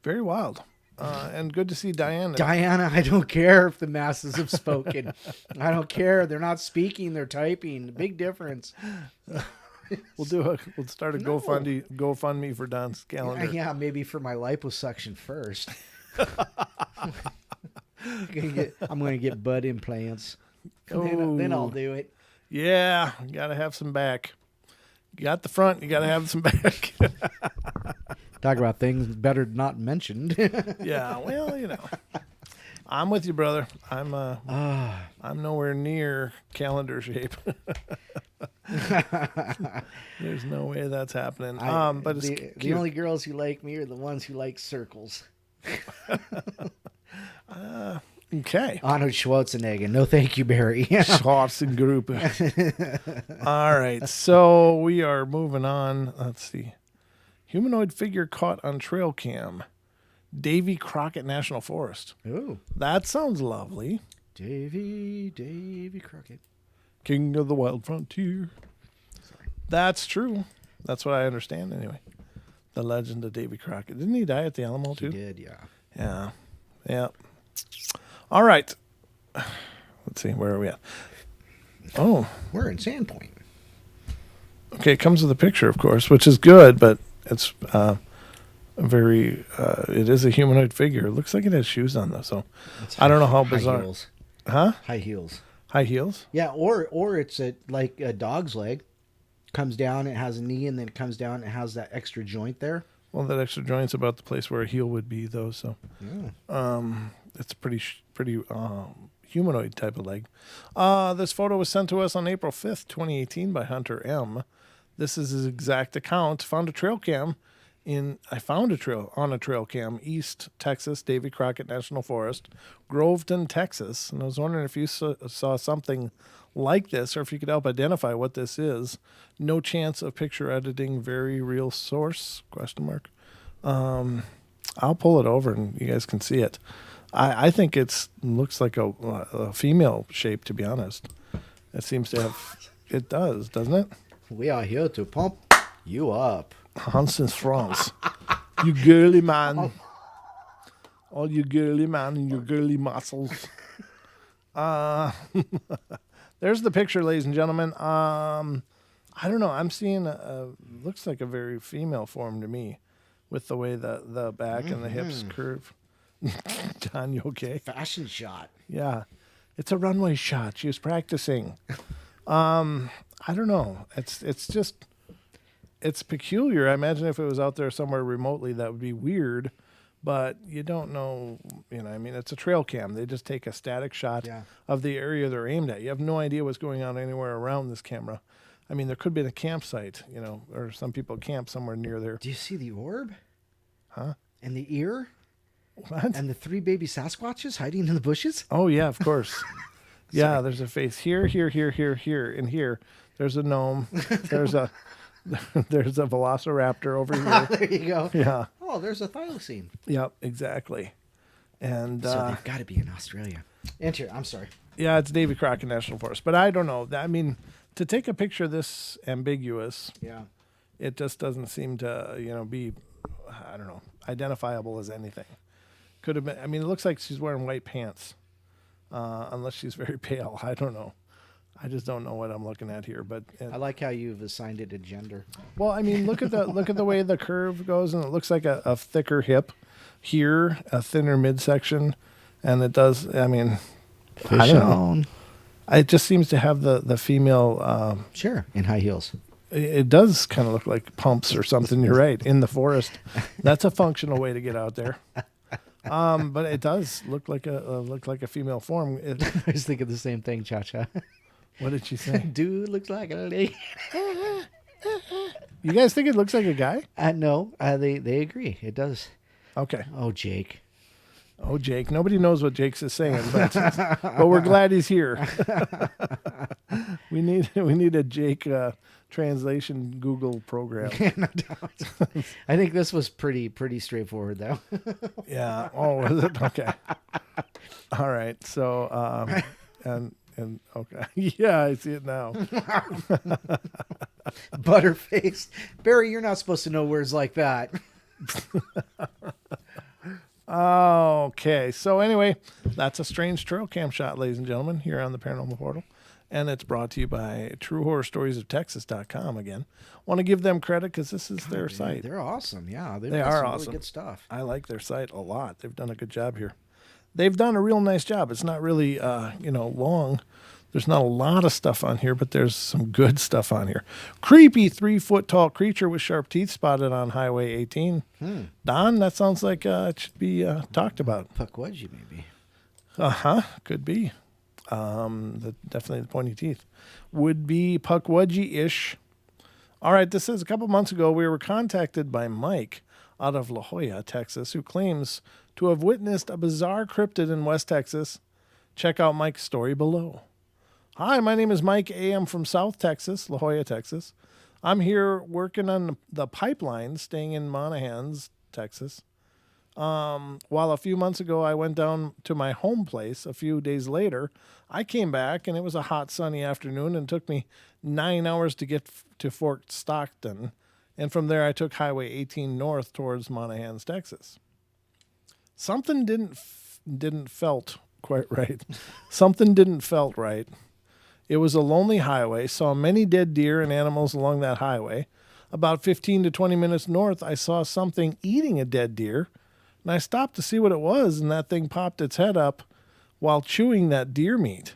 Very wild. And good to see Diana. Diana, I don't care if the masses have spoken. I don't care. They're not speaking, they're typing. Big difference. We'll start a GoFundMe for Don's calendar. Yeah, maybe for my liposuction first. I'm gonna get butt implants. Then I'll do it. Yeah, you gotta have some back. You got the front, you gotta have some back. Talk about things better not mentioned. Yeah, well, you know, I'm with you, brother. I'm nowhere near calendar shape. There's no way that's happening. But the only girls who like me are the ones who like circles. Okay. Arnold Schwarzenegger. No, thank you, Barry. Schwarzengruppe. All right. So we are moving on. Let's see. Humanoid figure caught on trail cam. Davy Crockett National Forest. Oh. That sounds lovely. Davy Crockett. King of the Wild Frontier. Sorry. That's true. That's what I understand anyway. The legend of Davy Crockett. Didn't he die at the Alamo too? He did, yeah. Yeah. Yeah. All right. Let's see. Where are we at? Oh. We're in Sandpoint. Okay. It comes with a picture, of course, which is good, but it's it is a humanoid figure. It looks like it has shoes on, though. So I don't know how bizarre. High heels. Huh? High heels. High heels? Yeah. Or it's like a dog's leg. Comes down, it has a knee, and then it comes down, it has that extra joint there. Well, that extra joint's about the place where a heel would be, though. So, it's pretty humanoid type of leg. This photo was sent to us on April 5th, 2018 by Hunter M. This is his exact account. Found a trail cam on a trail cam, East Texas, Davy Crockett National Forest, Groveton, Texas. And I was wondering if you saw something like this, or if you could help identify what this is. No chance of picture editing, very real source, ? I'll pull it over and you guys can see it. I think it looks like a female shape, to be honest. It seems to have, it does, doesn't it? We are here to pump you up. Hans in France. You girly man. All you girly man and your girly muscles. There's the picture, ladies and gentlemen. I don't know. I'm seeing looks like a very female form to me, with the way the back and the hips curve. John, you okay? Fashion shot. Yeah, it's a runway shot. She was practicing. I don't know. It's peculiar. I imagine if it was out there somewhere remotely, that would be weird. but you don't know, I mean, it's a trail cam. They just take a static shot of the area they're aimed at. You have no idea what's going on anywhere around this camera. I mean, there could be a campsite, or some people camp somewhere near there. Do you see the orb? Huh? And the ear? What? And the 3 baby Sasquatches hiding in the bushes? Oh, yeah, of course. Yeah, there's a face here, here, here, here, here, and here. There's a gnome. There's a velociraptor over here. There you go. Yeah. Oh, there's a thylacine. Yep, exactly. And so they've got to be in Australia. Enter. I'm sorry. Yeah, it's Davy Crockett National Forest. But I don't know. I mean, to take a picture this ambiguous, it just doesn't seem to, be, I don't know, identifiable as anything. Could have been. I mean, it looks like she's wearing white pants, unless she's very pale. I don't know. I just don't know what I'm looking at here. But I like how you've assigned it a gender. Well, I mean, look at the way the curve goes, and it looks like a thicker hip here, a thinner midsection, and it does. I mean, I don't know. It just seems to have the female. Sure, in high heels. It does kind of look like pumps or something. You're right. In the forest, that's a functional way to get out there. But it does look like a female form. I was thinking the same thing, Cha-Cha. What did she say? Dude looks like a lady. You guys think it looks like a guy? No, they agree. It does. Okay. Oh, Jake. Oh, Jake. Nobody knows what Jake's is saying, but we're glad he's here. We need a Jake translation Google program. No doubt. I think this was pretty straightforward, though. Yeah. Oh, was it? Okay. All right. So, and okay. Yeah, I see it now. Butterface. Barry, you're not supposed to know words like that. Okay. So anyway, that's a strange trail cam shot, ladies and gentlemen, here on the Paranormal Portal. And it's brought to you by TrueHorrorStoriesOfTexas.com again. Want to give them credit because this is their site. They're awesome. Yeah, they are awesome. Really good stuff. I like their site a lot. They've done a good job here. They've done a real nice job. It's not really, long. There's not a lot of stuff on here, but there's some good stuff on here. Creepy 3-foot-tall creature with sharp teeth spotted on Highway 18. Don, that sounds like it should be talked about. Pukwudgie, maybe. Could be. Definitely the pointy teeth. Would be Pukwudgie-ish. All right, this says a couple months ago we were contacted by Mike out of La Jolla, Texas, who claims to have witnessed a bizarre cryptid in West Texas. Check out Mike's story below. Hi, my name is Mike A. I'm from South Texas, La Jolla, Texas. I'm here working on the pipeline, staying in Monahans, Texas. While a few months ago I went down to my home place, a few days later, I came back and it was a hot, sunny afternoon and it took me 9 hours to get to Fort Stockton. And from there I took Highway 18 north towards Monahans, Texas. Something didn't felt quite right. Something didn't felt right. It was a lonely highway, saw many dead deer and animals along that highway. About 15 to 20 minutes north, I saw something eating a dead deer, and I stopped to see what it was, and that thing popped its head up while chewing that deer meat.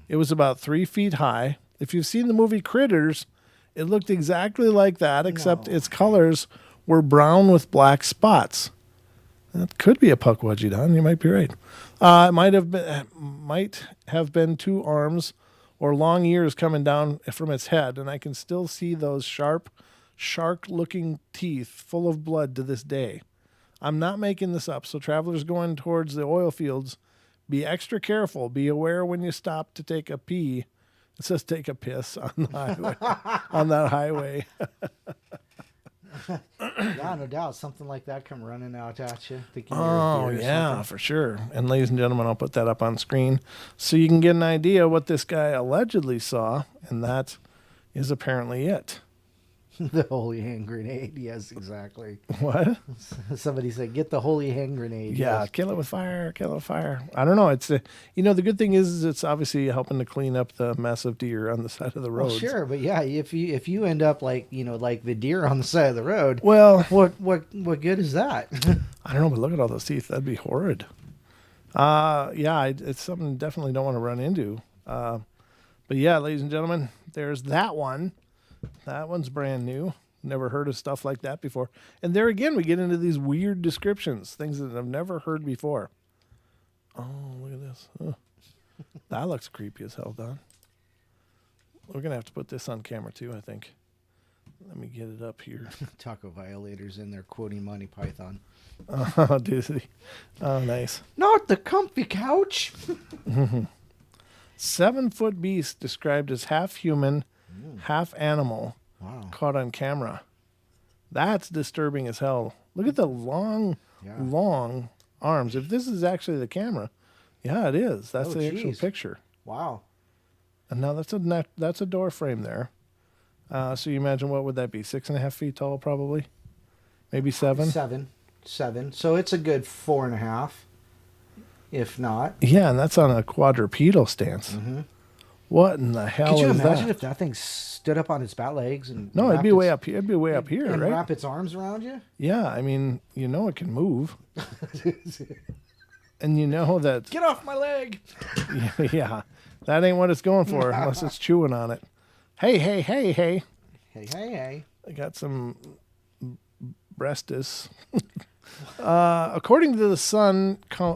It was about 3 feet high. If you've seen the movie Critters, it looked exactly like that, except its colors were brown with black spots. That could be a Pukwudgie, Don. You might be right. It might have been 2 arms or long ears coming down from its head, and I can still see those sharp, shark-looking teeth full of blood to this day. I'm not making this up, so travelers going towards the oil fields, be extra careful. Be aware when you stop to take a pee. It says take a piss on the highway, on that highway. Yeah, no doubt. Something like that come running out at you. Oh, yeah, for sure. And ladies and gentlemen, I'll put that up on screen so you can get an idea what this guy allegedly saw, and that is apparently it. The holy hand grenade. Yes, exactly. What? Somebody said, get the holy hand grenade. Yeah, yes. Kill it with fire, kill it with fire. I don't know. It's the good thing is it's obviously helping to clean up the mess of deer on the side of the road. Well, sure, but yeah, if you end up like the deer on the side of the road, well, what good is that? I don't know, but look at all those teeth. That'd be horrid. Yeah, it's something I definitely don't want to run into. But yeah, ladies and gentlemen, there's that one. That one's brand new. Never heard of stuff like that before. And there again, we get into these weird descriptions, things that I've never heard before. Oh, look at this. Oh. That looks creepy as hell, Don. We're going to have to put this on camera too, I think. Let me get it up here. Taco violators in there quoting Monty Python. Oh, Disney. Oh, nice. Not the comfy couch. 7-foot beast described as half human, half animal, Wow. caught on camera. That's disturbing as hell. Look at the long arms. If this is actually the camera, yeah, it is. That's Oh, the actual geez. picture. Wow. And now that's a door frame there. So you imagine, what would that be? 6.5 feet tall, probably, maybe 7. 7. So it's a good 4.5, if not. Yeah, and that's on a quadrupedal stance. Mm-hmm. What in the hell Could you is imagine that? if that thing stood up on its bat legs and No, it'd wrapped be way its- up here. It'd be way up here, and right? wrap its arms around you? Yeah, I mean, it can move, and you know that. Get off my leg! Yeah, that ain't what it's going for unless it's chewing on it. Hey. Hey. I got some breastus. According to the sun.co.uk,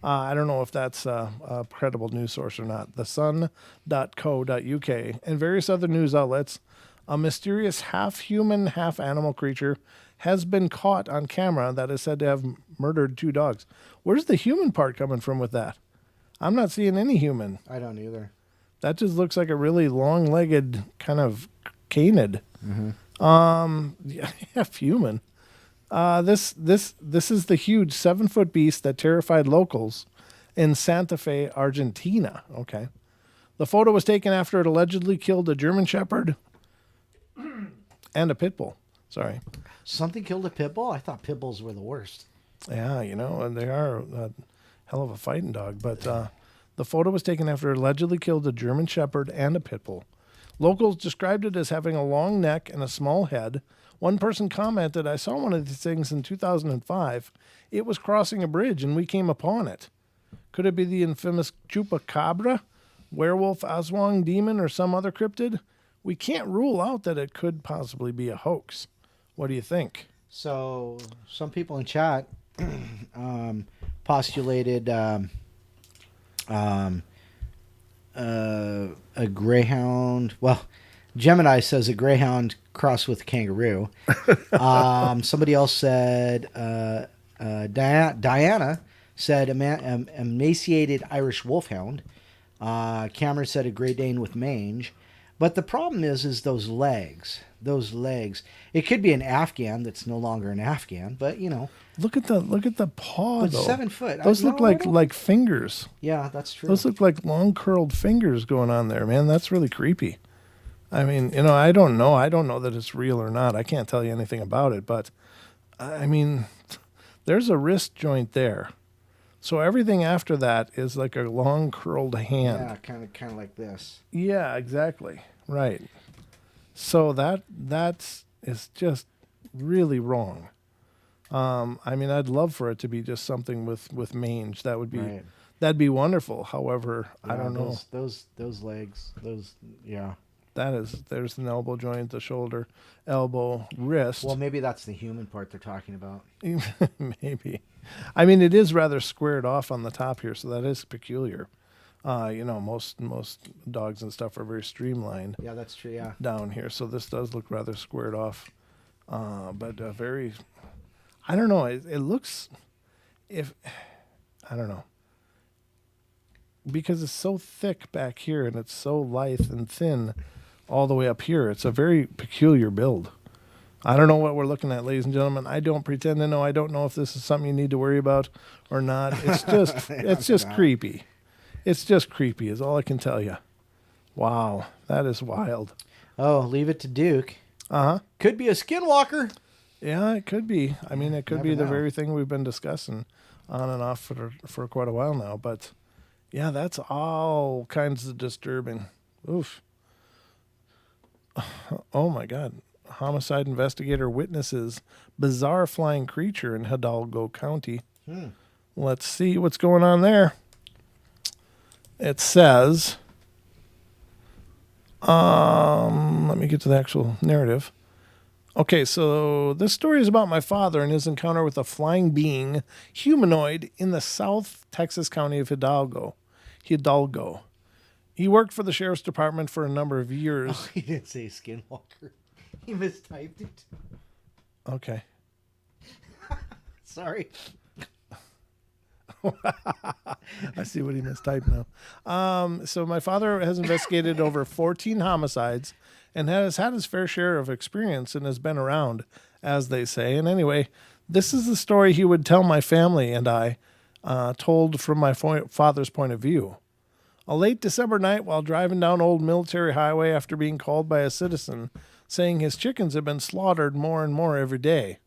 I don't know if that's a credible news source or not, the sun.co.uk, and various other news outlets, a mysterious half-human, half-animal creature has been caught on camera that is said to have murdered 2 dogs. Where's the human part coming from with that? I'm not seeing any human. I don't either. That just looks like a really long-legged kind of canid. Yeah, half human. This is the huge 7-foot beast that terrified locals in Santa Fe, Argentina. Okay. The photo was taken after it allegedly killed a German Shepherd and a pit bull. Sorry. Something killed a pit bull? I thought pit bulls were the worst. Yeah, and they are a hell of a fighting dog. But the photo was taken after it allegedly killed a German Shepherd and a pit bull. Locals described it as having a long neck and a small head. One person commented, "I saw one of these things in 2005. It was crossing a bridge and we came upon it. Could it be the infamous chupacabra, werewolf, aswang demon, or some other cryptid? We can't rule out that it could possibly be a hoax. What do you think?" So some people in chat postulated a greyhound. Well, Gemini says a greyhound crossed with a kangaroo. Somebody else said Diana said emaciated Irish wolfhound. Cameron said a Great Dane with mange. But the problem is those legs. Those legs. It could be an Afghan that's no longer an Afghan, but Look at the paw, but though. 7 foot. Those look I don't- like fingers. Yeah, that's true. Those look like long curled fingers going on there, man. That's really creepy. I mean, I don't know. I don't know that it's real or not. I can't tell you anything about it, but I mean, there's a wrist joint there. So everything after that is like a long curled hand. Yeah, kind of like this. Yeah, exactly. Right. So that's just really wrong. I mean, I'd love for it to be just something with mange. That would be Right. that'd be wonderful. However, I don't know. Those legs. Yeah. There's an elbow joint, the shoulder, elbow, wrist. Well, maybe that's the human part they're talking about. Maybe. I mean, it is rather squared off on the top here, so that is peculiar. Most dogs and stuff are very streamlined Yeah, that's true. Yeah. down here, so this does look rather squared off. But very, I don't know. It looks, I don't know. Because it's so thick back here and it's so lithe and thin all the way up here. It's a very peculiar build. I don't know what we're looking at, ladies and gentlemen. I don't pretend to know. I don't know if this is something you need to worry about or not. It's just it's just creepy. It's just creepy is all I can tell you. Wow, that is wild. Oh, leave it to Duke. Uh-huh. Could be a skinwalker. Yeah, it could be. I mean, it could Never be the know. very thing we've been discussing on and off for quite a while now, but yeah, that's all kinds of disturbing. Oof. Oh my God. Homicide investigator witnesses bizarre flying creature in Hidalgo County. Let's see what's going on there. It says Let me get to the actual narrative. Okay, so this story is about my father and his encounter with a flying being, humanoid, in the South Texas county of Hidalgo. He worked for the sheriff's department for a number of years. Oh, he didn't say skinwalker. He mistyped it. Okay. Sorry. I see what he mistyped now. So my father has investigated over 14 homicides and has had his fair share of experience and has been around, as they say. And anyway, this is the story he would tell my family and I, told from my father's point of view. A late December night while driving down Old Military Highway after being called by a citizen saying his chickens had been slaughtered more and more every day.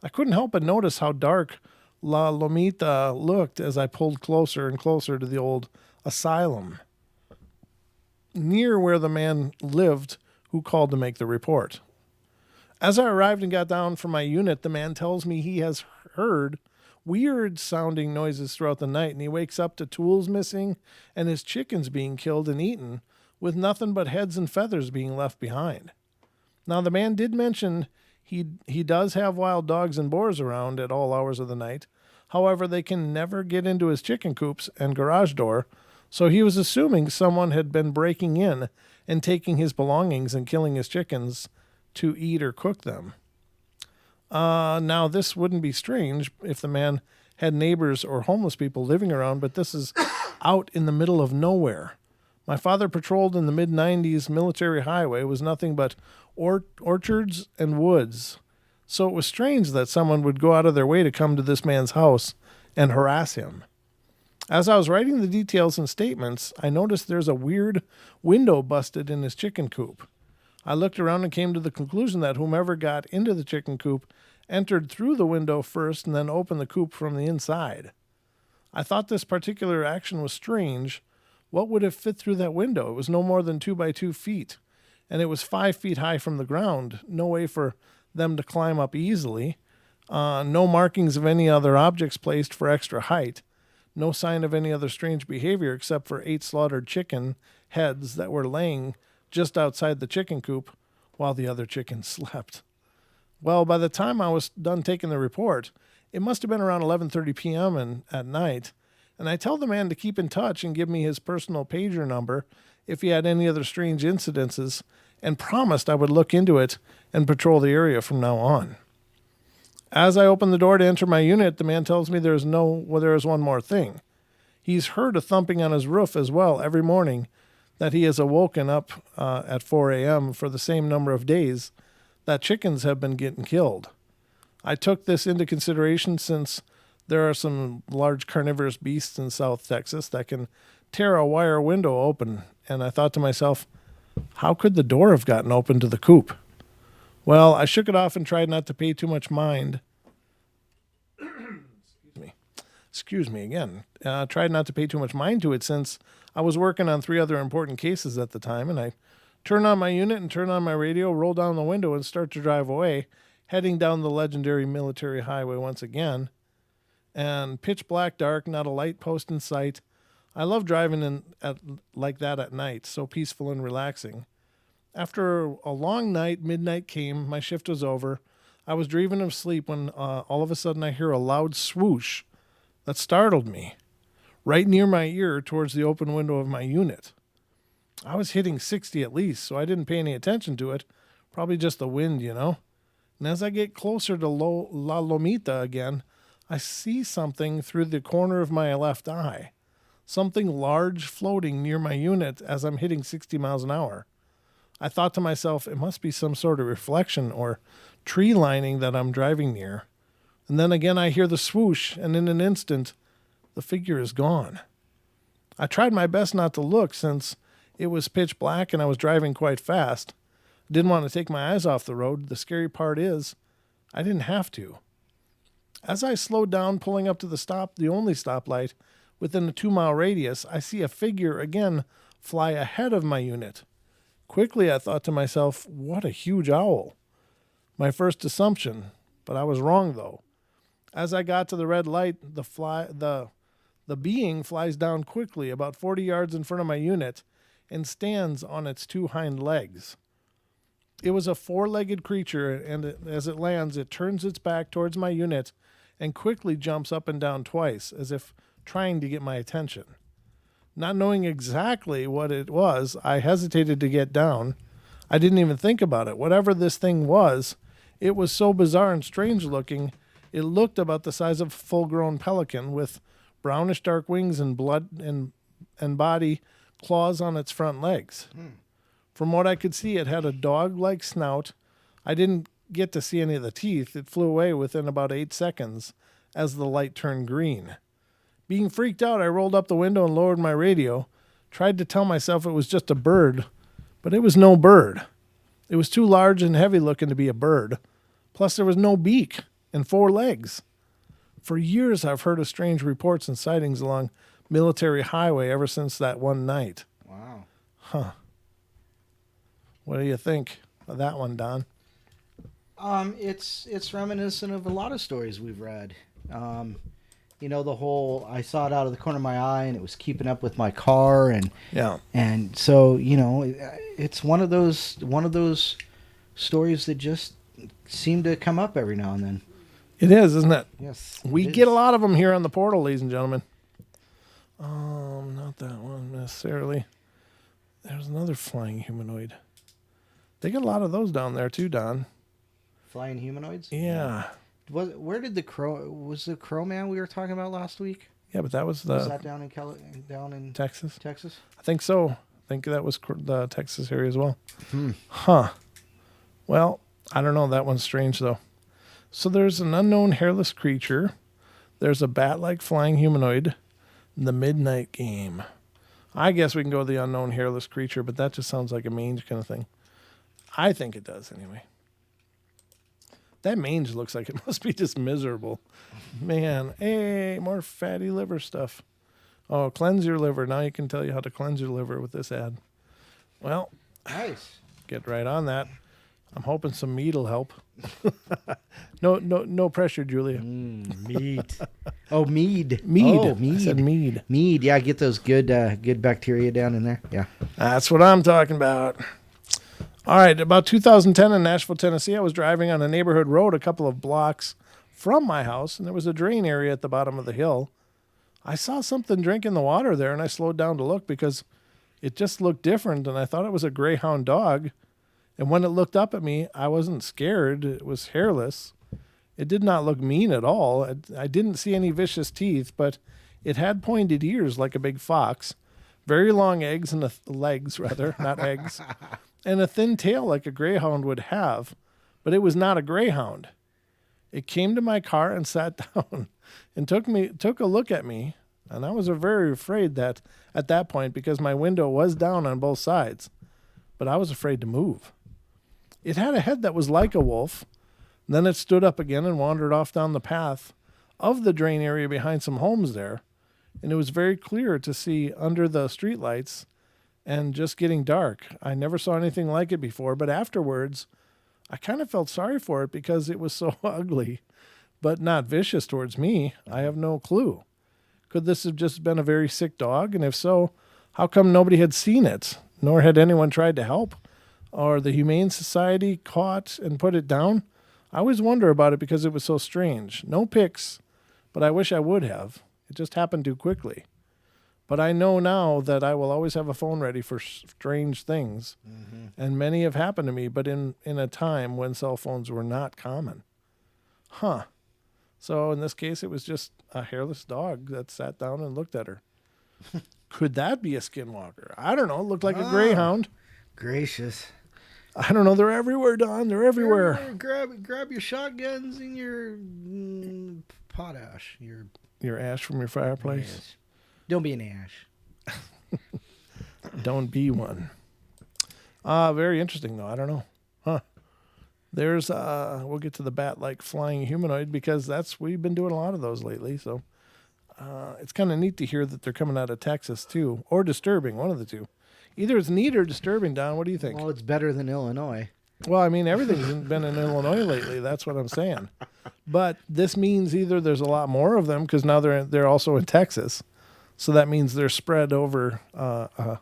I couldn't help but notice how dark La Lomita looked as I pulled closer and closer to the old asylum, near where the man lived who called to make the report. As I arrived and got down from my unit, the man tells me he has heard weird sounding noises throughout the night, and he wakes up to tools missing and his chickens being killed and eaten with nothing but heads and feathers being left behind. Now, the man did mention he does have wild dogs and boars around at all hours of the night. However, they can never get into his chicken coops and garage door, so he was assuming someone had been breaking in and taking his belongings and killing his chickens to eat or cook them. Now, this wouldn't be strange if the man had neighbors or homeless people living around, but this is out in the middle of nowhere. My father patrolled in the mid-90s military highway was nothing but orchards and woods. So it was strange that someone would go out of their way to come to this man's house and harass him. As I was writing the details and statements, I noticed there's a weird window busted in his chicken coop. I looked around and came to the conclusion that whomever got into the chicken coop entered through the window first and then opened the coop from the inside. I thought this particular action was strange. What would have fit through that window? It was no more than 2 by 2 feet, and it was 5 feet high from the ground. No way for them to climb up easily. No markings of any other objects placed for extra height. No sign of any other strange behavior except for 8 slaughtered chicken heads that were laying just outside the chicken coop while the other chickens slept. Well, by the time I was done taking the report, it must have been around 11:30 p.m. at night, and I tell the man to keep in touch and give me his personal pager number if he had any other strange incidences, and promised I would look into it and patrol the area from now on. As I open the door to enter my unit, the man tells me there is one more thing. He's heard a thumping on his roof as well every morning that he has awoken up at 4 a.m. for the same number of days that chickens have been getting killed. I took this into consideration since there are some large carnivorous beasts in South Texas that can tear a wire window open, and I thought to myself, how could the door have gotten open to the coop? Well, I shook it off and tried not to pay too much mind. Excuse me again. Tried not to pay too much mind to it since I was working on 3 other important cases at the time, and I turned on my unit and turned on my radio, roll down the window, and start to drive away, heading down the legendary military highway once again. And pitch black dark, not a light post in sight. I love driving like that at night, so peaceful and relaxing. After a long night, midnight came, my shift was over. I was dreaming of sleep when all of a sudden I hear a loud swoosh that startled me, right near my ear towards the open window of my unit. I was hitting 60 at least, so I didn't pay any attention to it. Probably just the wind, you know. And as I get closer to La Lomita again, I see something through the corner of my left eye. Something large floating near my unit as I'm hitting 60 miles an hour. I thought to myself, it must be some sort of reflection or tree lining that I'm driving near. And then again I hear the swoosh, and in an instant, the figure is gone. I tried my best not to look since it was pitch black and I was driving quite fast. I didn't want to take my eyes off the road. The scary part is, I didn't have to. As I slowed down, pulling up to the only stoplight within a 2-mile radius, I see a figure again fly ahead of my unit. Quickly, I thought to myself, what a huge owl. My first assumption, but I was wrong though. As I got to the red light, the being flies down quickly, about 40 yards in front of my unit, and stands on its 2 hind legs. It was a 4-legged creature, and as it lands, it turns its back towards my unit and quickly jumps up and down twice, as if trying to get my attention. Not knowing exactly what it was, I hesitated to get down. I didn't even think about it. Whatever this thing was, it was so bizarre and strange looking, it looked about the size of a full-grown pelican with brownish dark wings and blood and body, claws on its front legs. From what I could see, it had a dog-like snout. I didn't get to see any of the teeth. It flew away within about 8 seconds as the light turned green. Being freaked out, I rolled up the window and lowered my radio, tried to tell myself it was just a bird, but it was no bird. It was too large and heavy looking to be a bird. Plus, there was no beak and 4 legs. For years, I've heard of strange reports and sightings along Military Highway ever since that one night. Wow. Huh. What do you think of that one, Don? It's reminiscent of a lot of stories we've read. You know, the whole, I saw it out of the corner of my eye and it was keeping up with my car, and Yeah. and so, you know, it's one of those stories that just seem to come up every now and then. It is, isn't it? Yes. We get a lot of them here on the portal, ladies and gentlemen. Not that one necessarily. There's another flying humanoid. They get a lot of those down there too, Don. Flying humanoids? Yeah. Where did the crow man we were talking about last week? Yeah, but that was Was that down in Texas. Texas? I think so. I think that was the Texas area as well. Huh. Well, I don't know. That one's strange, though. So there's an unknown hairless creature. There's a bat-like flying humanoid. The Midnight Game. I guess we can go with the unknown hairless creature, but that just sounds like a mange kind of thing. I think it does, anyway. That mange looks like it must be just miserable. Man, hey, more fatty liver stuff. Oh, cleanse your liver. Now you can tell you how to cleanse your liver with this ad. Well, Nice. get right on that. I'm hoping some mead will help. No pressure, Julia. Mead. Oh, mead. Mead. Oh, mead. I said mead. Mead. Yeah, get those good bacteria down in there. Yeah. That's what I'm talking about. All right, about 2010 in Nashville, Tennessee, I was driving on a neighborhood road a couple of blocks from my house, and there was a drain area at the bottom of the hill. I saw something drinking the water there, and I slowed down to look because it just looked different, and I thought it was a greyhound dog. And when it looked up at me, I wasn't scared. It was hairless. It did not look mean at all. I didn't see any vicious teeth, but it had pointed ears like a big fox, very long legs, not eggs, and a thin tail like a greyhound would have, but it was not a greyhound. It came to my car and sat down and took a look at me, and I was very afraid that at that point because my window was down on both sides, but I was afraid to move. It had a head that was like a wolf. Then it stood up again and wandered off down the path of the drain area behind some homes there, and it was very clear to see under the streetlights and just getting dark. I never saw anything like it before, but afterwards, I kind of felt sorry for it because it was so ugly, but not vicious towards me. I have no clue. Could this have just been a very sick dog? And if so, how come nobody had seen it, nor had anyone tried to help? Or the Humane Society caught and put it down? I always wonder about it because it was so strange. No pics, but I wish I would have. It just happened too quickly. But I know now that I will always have a phone ready for strange things. Mm-hmm. And many have happened to me, but in a time when cell phones were not common. Huh. So in this case, it was just a hairless dog that sat down and looked at her. Could that be a skinwalker? I don't know. It looked like a greyhound. Gracious. I don't know. They're everywhere, Don. They're everywhere. Grab your shotguns and your potash. Your ash from your fireplace. Yes. Don't be an ash. Don't be one. Very interesting, though. I don't know. Huh. There's, we'll get to the bat-like flying humanoid because we've been doing a lot of those lately. So it's kind of neat to hear that they're coming out of Texas, too. Or disturbing, one of the two. Either it's neat or disturbing, Don. What do you think? Well, it's better than Illinois. Well, I mean, everything's been in Illinois lately. That's what I'm saying. But this means either there's a lot more of them because now they're also in Texas. So that means they're spread over a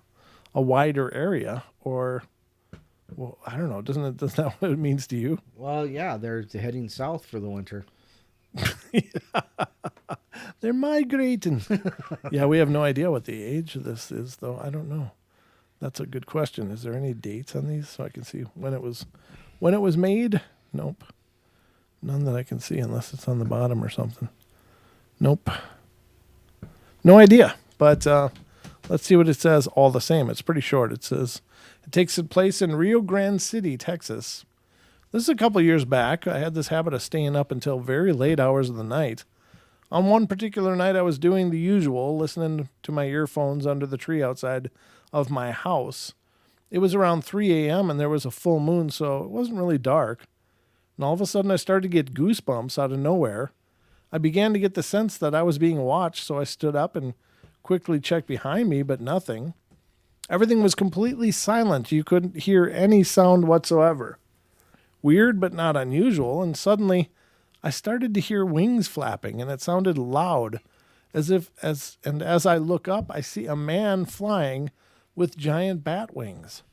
a wider area, or, well, I don't know. Doesn't that what it means to you? Well, yeah, they're heading south for the winter. They're migrating. Yeah, we have no idea what the age of this is, though. I don't know. That's a good question. Is there any dates on these so I can see when it was made? Nope. None that I can see unless it's on the bottom or something. Nope. No idea. But let's see what it says all the same. It's pretty short. It says it takes place in Rio Grande City, Texas. This is a couple years back. I had this habit of staying up until very late hours of the night. On one particular night, I was doing the usual, listening to my earphones under the tree outside of my house. It was around 3 a.m. and there was a full moon, so it wasn't really dark. And all of a sudden, I started to get goosebumps out of nowhere. I began to get the sense that I was being watched, so I stood up and quickly checked behind me, but nothing. Everything was completely silent. You couldn't hear any sound whatsoever. Weird, but not unusual, and suddenly I started to hear wings flapping, and it sounded loud, as I look up, I see a man flying with giant bat wings.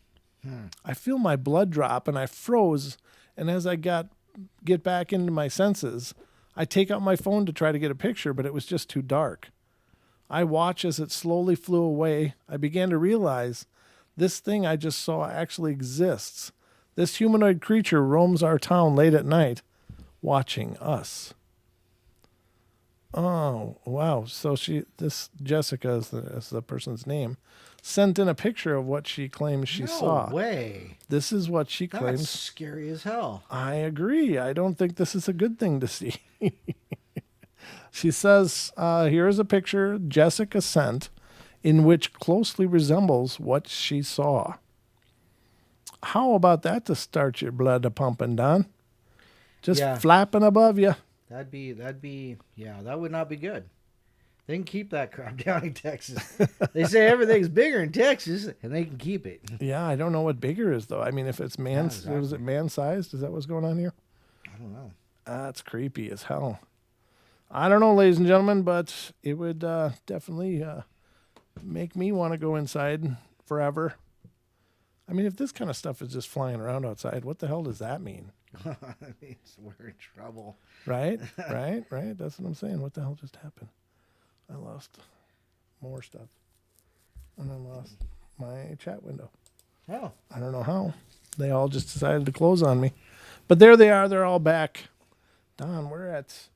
I feel my blood drop, and I froze, and as I get back into my senses, I take out my phone to try to get a picture, but it was just too dark. I watch as it slowly flew away. I began to realize this thing I just saw actually exists. This humanoid creature roams our town late at night, watching us. Oh, wow. So this Jessica is the person's name, sent in a picture of what she claims she saw. No way. This is what she That's claims. scary as hell. I agree. I don't think this is a good thing to see. She says, here is a picture Jessica sent in which closely resembles what she saw. How about that to start your blood a-pumping, Don? Just flapping above you. That'd be, yeah, that would not be good. They can keep that crap down in Texas. They say everything's bigger in Texas, and they can keep it. Yeah, I don't know what bigger is, though. I mean, if it's was it man-sized? Is that what's going on here? I don't know. That's creepy as hell. I don't know, ladies and gentlemen, but it would definitely make me want to go inside forever. I mean, if this kind of stuff is just flying around outside, what the hell does that mean? We're in trouble. Right? Right? That's what I'm saying. What the hell just happened? I lost more stuff. And I lost my chat window. Oh. I don't know how. They all just decided to close on me. But there they are. They're all back. Don, we're at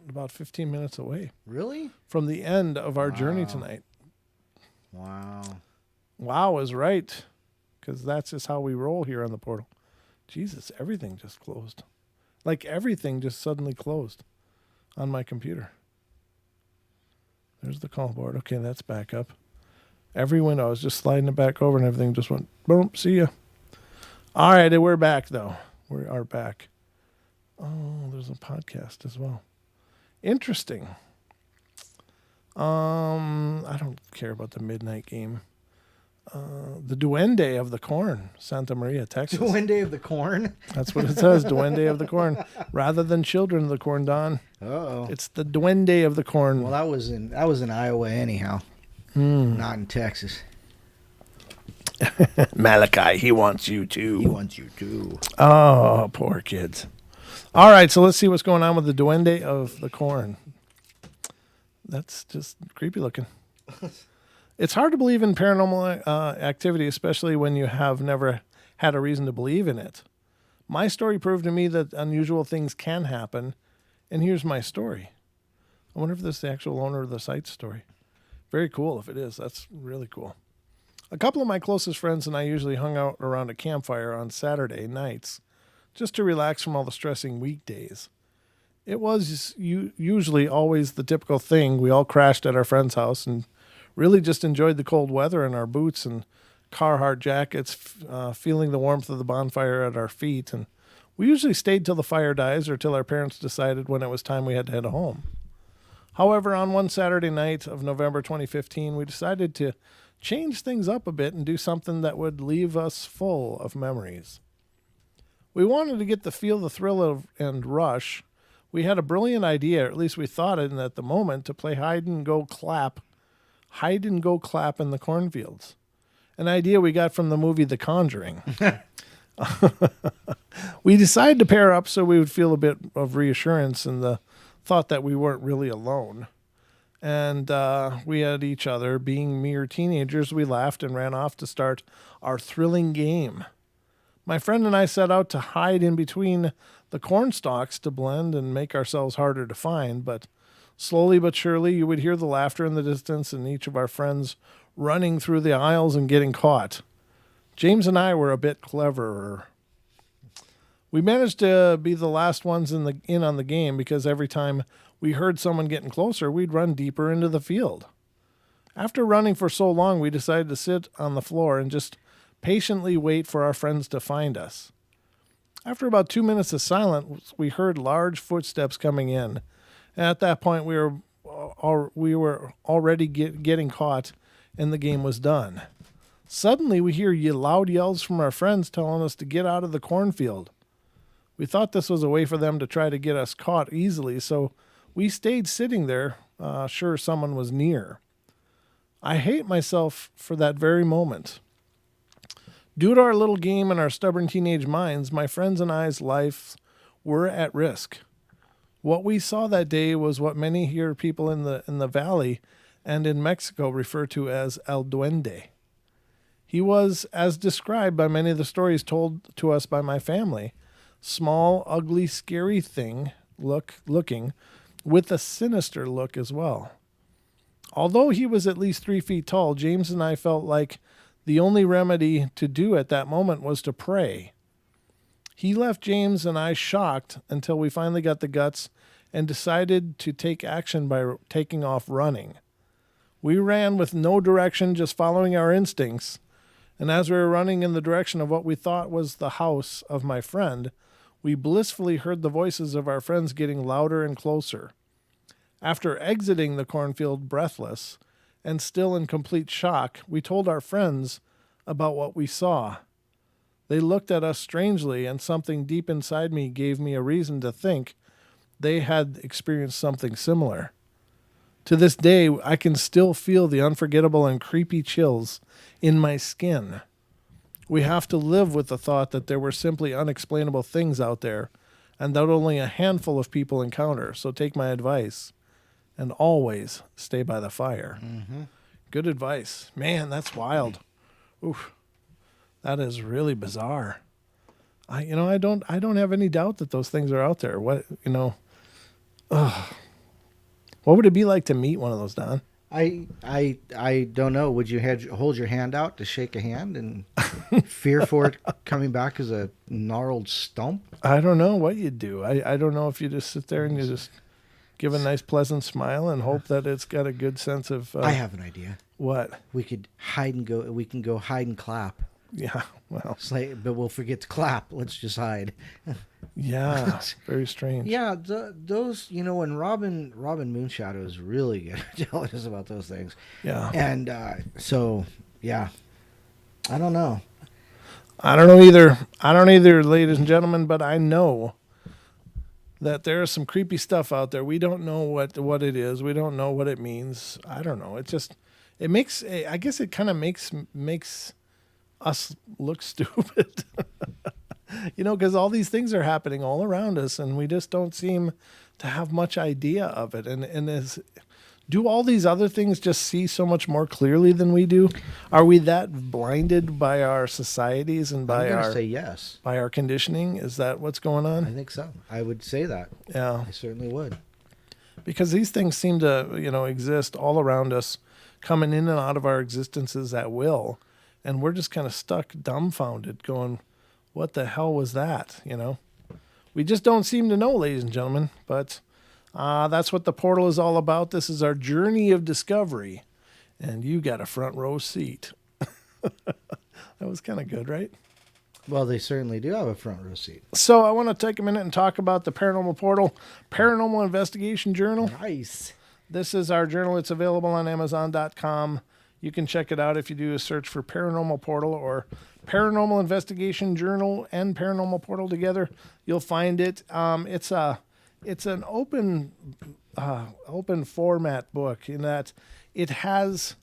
about 15 minutes away. Really? From the end of our journey tonight. Wow. Wow is right. Because that's just how we roll here on the portal. Jesus, everything just closed. Like everything just suddenly closed on my computer. There's the call board. Okay, that's back up. Every window, I was just sliding it back over and everything just went, boom, see ya. All right, we're back, though. We are back. Oh, there's a podcast as well. Interesting. I don't care about the midnight game. The Duende of the Corn, Santa Maria, Texas. Duende of the Corn? That's what it says, Duende of the Corn. Rather than Children of the Corn, Don. Uh-oh. It's the Duende of the Corn. Well, that was in Iowa anyhow. Not in Texas. Malachi, he wants you too. He wants you too. Oh, poor kids. All right, so let's see what's going on with the Duende of the Corn. That's just creepy looking. It's hard to believe in paranormal activity, especially when you have never had a reason to believe in it. My story proved to me that unusual things can happen, and here's my story. I wonder if this is the actual owner of the site's story. Very cool if it is. That's really cool. A couple of my closest friends and I usually hung out around a campfire on Saturday nights just to relax from all the stressing weekdays. It was usually always the typical thing. We all crashed at our friend's house and really just enjoyed the cold weather in our boots and Carhartt jackets, feeling the warmth of the bonfire at our feet. And we usually stayed till the fire dies or till our parents decided when it was time we had to head home. However, on one Saturday night of November 2015, we decided to change things up a bit and do something that would leave us full of memories. We wanted to get the thrill of and rush. We had a brilliant idea, or at least we thought it at the moment, to play hide and go clap in the cornfields. an idea we got from the movie The Conjuring. We decided to pair up so we would feel a bit of reassurance in the thought that we weren't really alone. And we had each other. Being mere teenagers, we laughed and ran off to start our thrilling game. My friend and I set out to hide in between the corn stalks to blend and make ourselves harder to find, but slowly but surely you would hear the laughter in the distance and each of our friends running through the aisles and getting caught. James and I were a bit cleverer. We managed to be the last ones in on the game because every time we heard someone getting closer, we'd run deeper into the field. After running for so long, we decided to sit on the floor and just patiently wait for our friends to find us. After about 2 minutes of silence, we heard large footsteps coming in. And at that point, we were already getting caught, and the game was done. Suddenly, we hear loud yells from our friends telling us to get out of the cornfield. We thought this was a way for them to try to get us caught easily, so we stayed sitting there, sure someone was near. I hate myself for that very moment. Due to our little game and our stubborn teenage minds, my friends and I's lives were at risk. What we saw that day was what many here people in the valley and in Mexico refer to as El Duende. He was, as described by many of the stories told to us by my family, small, ugly, scary thing looking, with a sinister look as well. Although he was at least 3 feet tall, James and I felt like the only remedy to do at that moment was to pray. He left James and I shocked until we finally got the guts and decided to take action by taking off running. We ran with no direction, just following our instincts, and as we were running in the direction of what we thought was the house of my friend, we blissfully heard the voices of our friends getting louder and closer. After exiting the cornfield breathless and still in complete shock, we told our friends about what we saw. They looked at us strangely, and something deep inside me gave me a reason to think they had experienced something similar. To this day, I can still feel the unforgettable and creepy chills in my skin. We have to live with the thought that there were simply unexplainable things out there, and that only a handful of people encounter. So take my advice, and always stay by the fire. Mm-hmm. Good advice. Man, that's wild. Oof. That is really bizarre. I don't have any doubt that those things are out there. What would it be like to meet one of those, Don? I don't know. Would you hold your hand out to shake a hand and fear for it coming back as a gnarled stump? I don't know what you'd do. I don't know if you just sit there and you just give a nice pleasant smile and hope that it's got a good sense of... I have an idea. What? We could hide and go. We can go hide and clap. Yeah, well... But we'll forget to clap. Let's just hide. Yeah, very strange. Yeah, those, when Robin Moonshadow is really good at telling us about those things. Yeah. And yeah. I don't know. I don't know either, ladies and gentlemen, but I know that there's some creepy stuff out there. We don't know what it is. We don't know what it means. I don't know. I guess it kind of makes us look stupid. Because all these things are happening all around us, and we just don't seem to have much idea of it. Do all these other things just see so much more clearly than we do? Are we that blinded by our societies and by say yes. By our conditioning? Is that what's going on? I think so. I would say that. Yeah. I certainly would. Because these things seem to, exist all around us, coming in and out of our existences at will, and we're just kind of stuck dumbfounded going, what the hell was that? We just don't seem to know, ladies and gentlemen, but that's what the portal is all about. This is our journey of discovery, and you got a front row seat. That was kind of good, right? Well, they certainly do have a front row seat. So I want to take a minute and talk about the Paranormal Portal Paranormal Investigation Journal. Nice. This is our journal. It's available on Amazon.com. You can check it out if you do a search for Paranormal Portal or Paranormal Investigation Journal and Paranormal Portal together. You'll find it. It's an open format book in that it has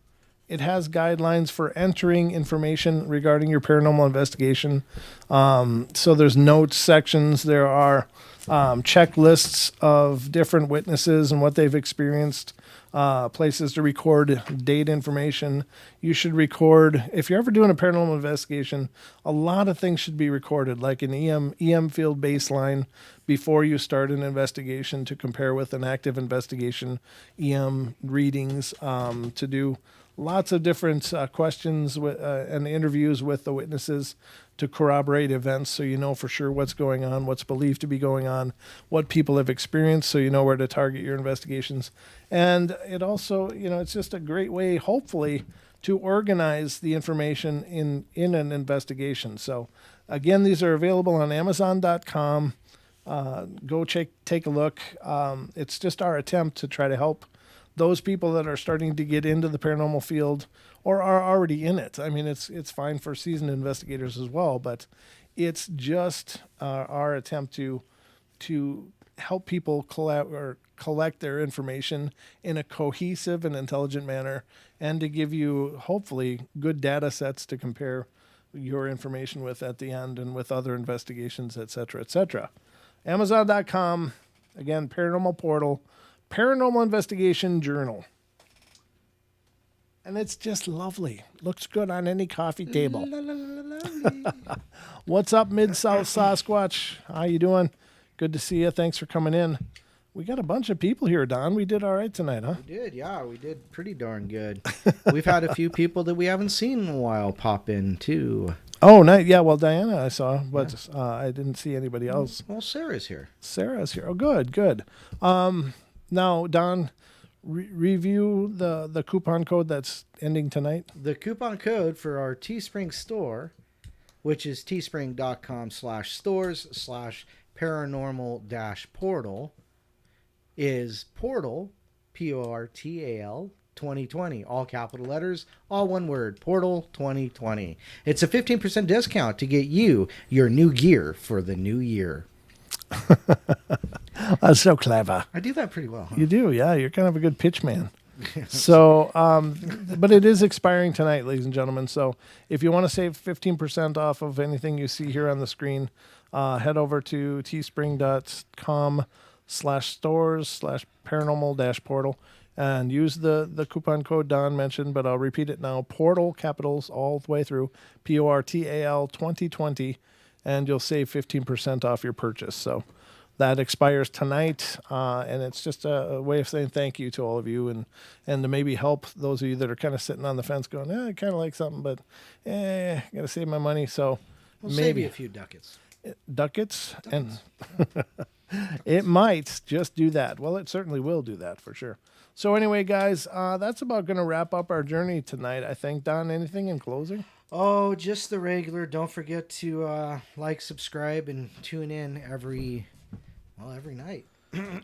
It has guidelines for entering information regarding your paranormal investigation. So there's notes sections. There are checklists of different witnesses and what they've experienced. Places to record date information. You should record, if you're ever doing a paranormal investigation, a lot of things should be recorded, like an EM field baseline before you start an investigation to compare with an active investigation, EM readings, to do lots of different questions and interviews with the witnesses to corroborate events so you know for sure what's going on, what's believed to be going on, what people have experienced so you know where to target your investigations. And it also, it's just a great way, hopefully, to organize the information in an investigation. So, again, these are available on Amazon.com. Go take a look. It's just our attempt to try to help those people that are starting to get into the paranormal field or are already in it. I mean, it's fine for seasoned investigators as well, but it's just our attempt to help people collect their information in a cohesive and intelligent manner, and to give you hopefully good data sets to compare your information with at the end and with other investigations, et cetera, et cetera. Amazon.com, again, Paranormal Portal, Paranormal Investigation Journal. And it's just lovely. Looks good on any coffee table. What's up, Mid-South Sasquatch? How you doing? Good to see you. Thanks for coming in. We got a bunch of people here, Don. We did all right tonight, huh? We did, yeah. We did pretty darn good. We've had a few people that we haven't seen in a while pop in, too. Oh, nice. Yeah, well, Diana I saw, but I didn't see anybody else. Well, Sarah's here. Sarah's here. Oh, good. Now, Don, review the coupon code that's ending tonight. The coupon code for our Teespring store, which is teespring.com/stores/paranormal-portal, is Portal, Portal 2020, all capital letters, all one word, Portal 2020. It's a 15% discount to get you your new gear for the new year. That's so clever. I do that pretty well, huh? You do, yeah. You're kind of a good pitch man. So, but it is expiring tonight, ladies and gentlemen. So if you want to save 15% off of anything you see here on the screen, head over to teespring.com/stores/paranormal-portal and use the coupon code Don mentioned, but I'll repeat it now. Portal, capitals all the way through, PORTAL 2020, and you'll save 15% off your purchase. So that expires tonight, and it's just a way of saying thank you to all of you, and to maybe help those of you that are kind of sitting on the fence going, I kind of like something, but got to save my money. So We'll maybe save you a few ducats. Ducats. And it might just do that. Well, it certainly will do that for sure. So anyway, guys, that's about going to wrap up our journey tonight, I think. Don, anything in closing? Oh, just the regular. Don't forget to like, subscribe, and tune in every night.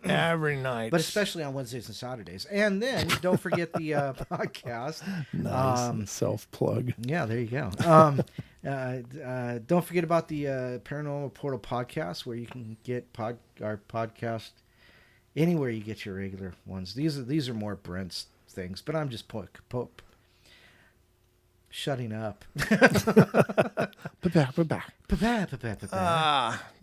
Every night. But especially on Wednesdays and Saturdays. And then don't forget the podcast. Nice. Self-plug. Yeah, there you go. Don't forget about the Paranormal Portal podcast, where you can get our podcast anywhere you get your regular ones. These are more Brent's things, but I'm just shutting up.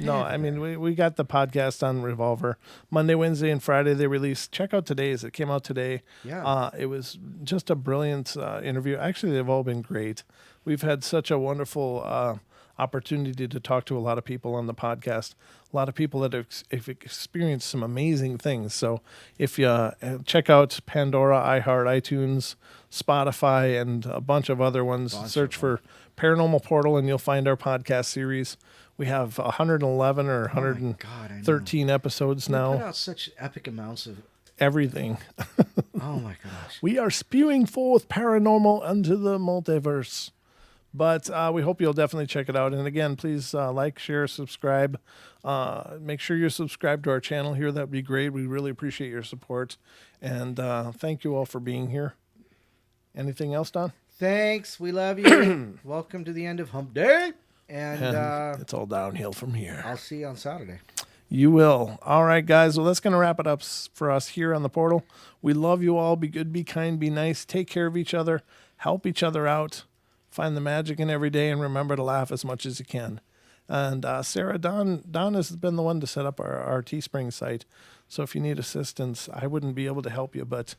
No, I mean, we got the podcast on Revolver. Monday, Wednesday, and Friday they released. Check out today's. It came out today. Yeah. It was just a brilliant interview. Actually, they've all been great. We've had such a wonderful opportunity to talk to a lot of people on the podcast. A lot of people that have experienced some amazing things. So if you check out Pandora, iHeart, iTunes, Spotify, and a bunch of other ones, search for Paranormal Portal and you'll find our podcast series. We have 111 or 113 episodes now. We put out such epic amounts of everything. Oh my gosh. We are spewing forth paranormal into the multiverse. But we hope you'll definitely check it out. And again, please like, share, subscribe. Make sure you're subscribed to our channel here. That'd be great. We really appreciate your support. And thank you all for being here. Anything else, Don? Thanks. We love you. Welcome to the end of Hump Day. And it's all downhill from here. I'll see you on Saturday. You will. All right, guys. Well, that's going to wrap it up for us here on the portal. We love you all. Be good, be kind, be nice. Take care of each other. help each other out, find the magic in every day, and remember to laugh as much as you can. And Sarah, Don has been the one to set up our Teespring site. So if you need assistance, I wouldn't be able to help you, but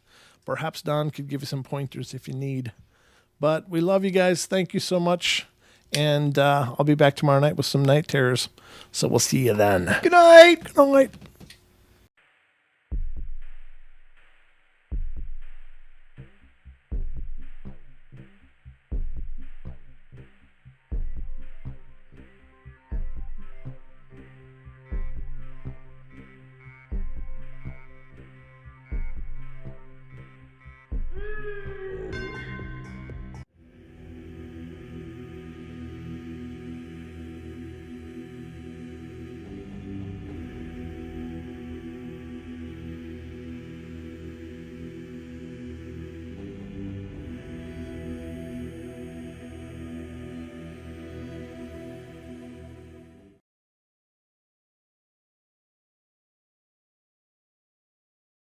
perhaps Don could give you some pointers if you need. But we love you guys. Thank you so much. And I'll be back tomorrow night with some night terrors. So we'll see you then. Good night. Good night.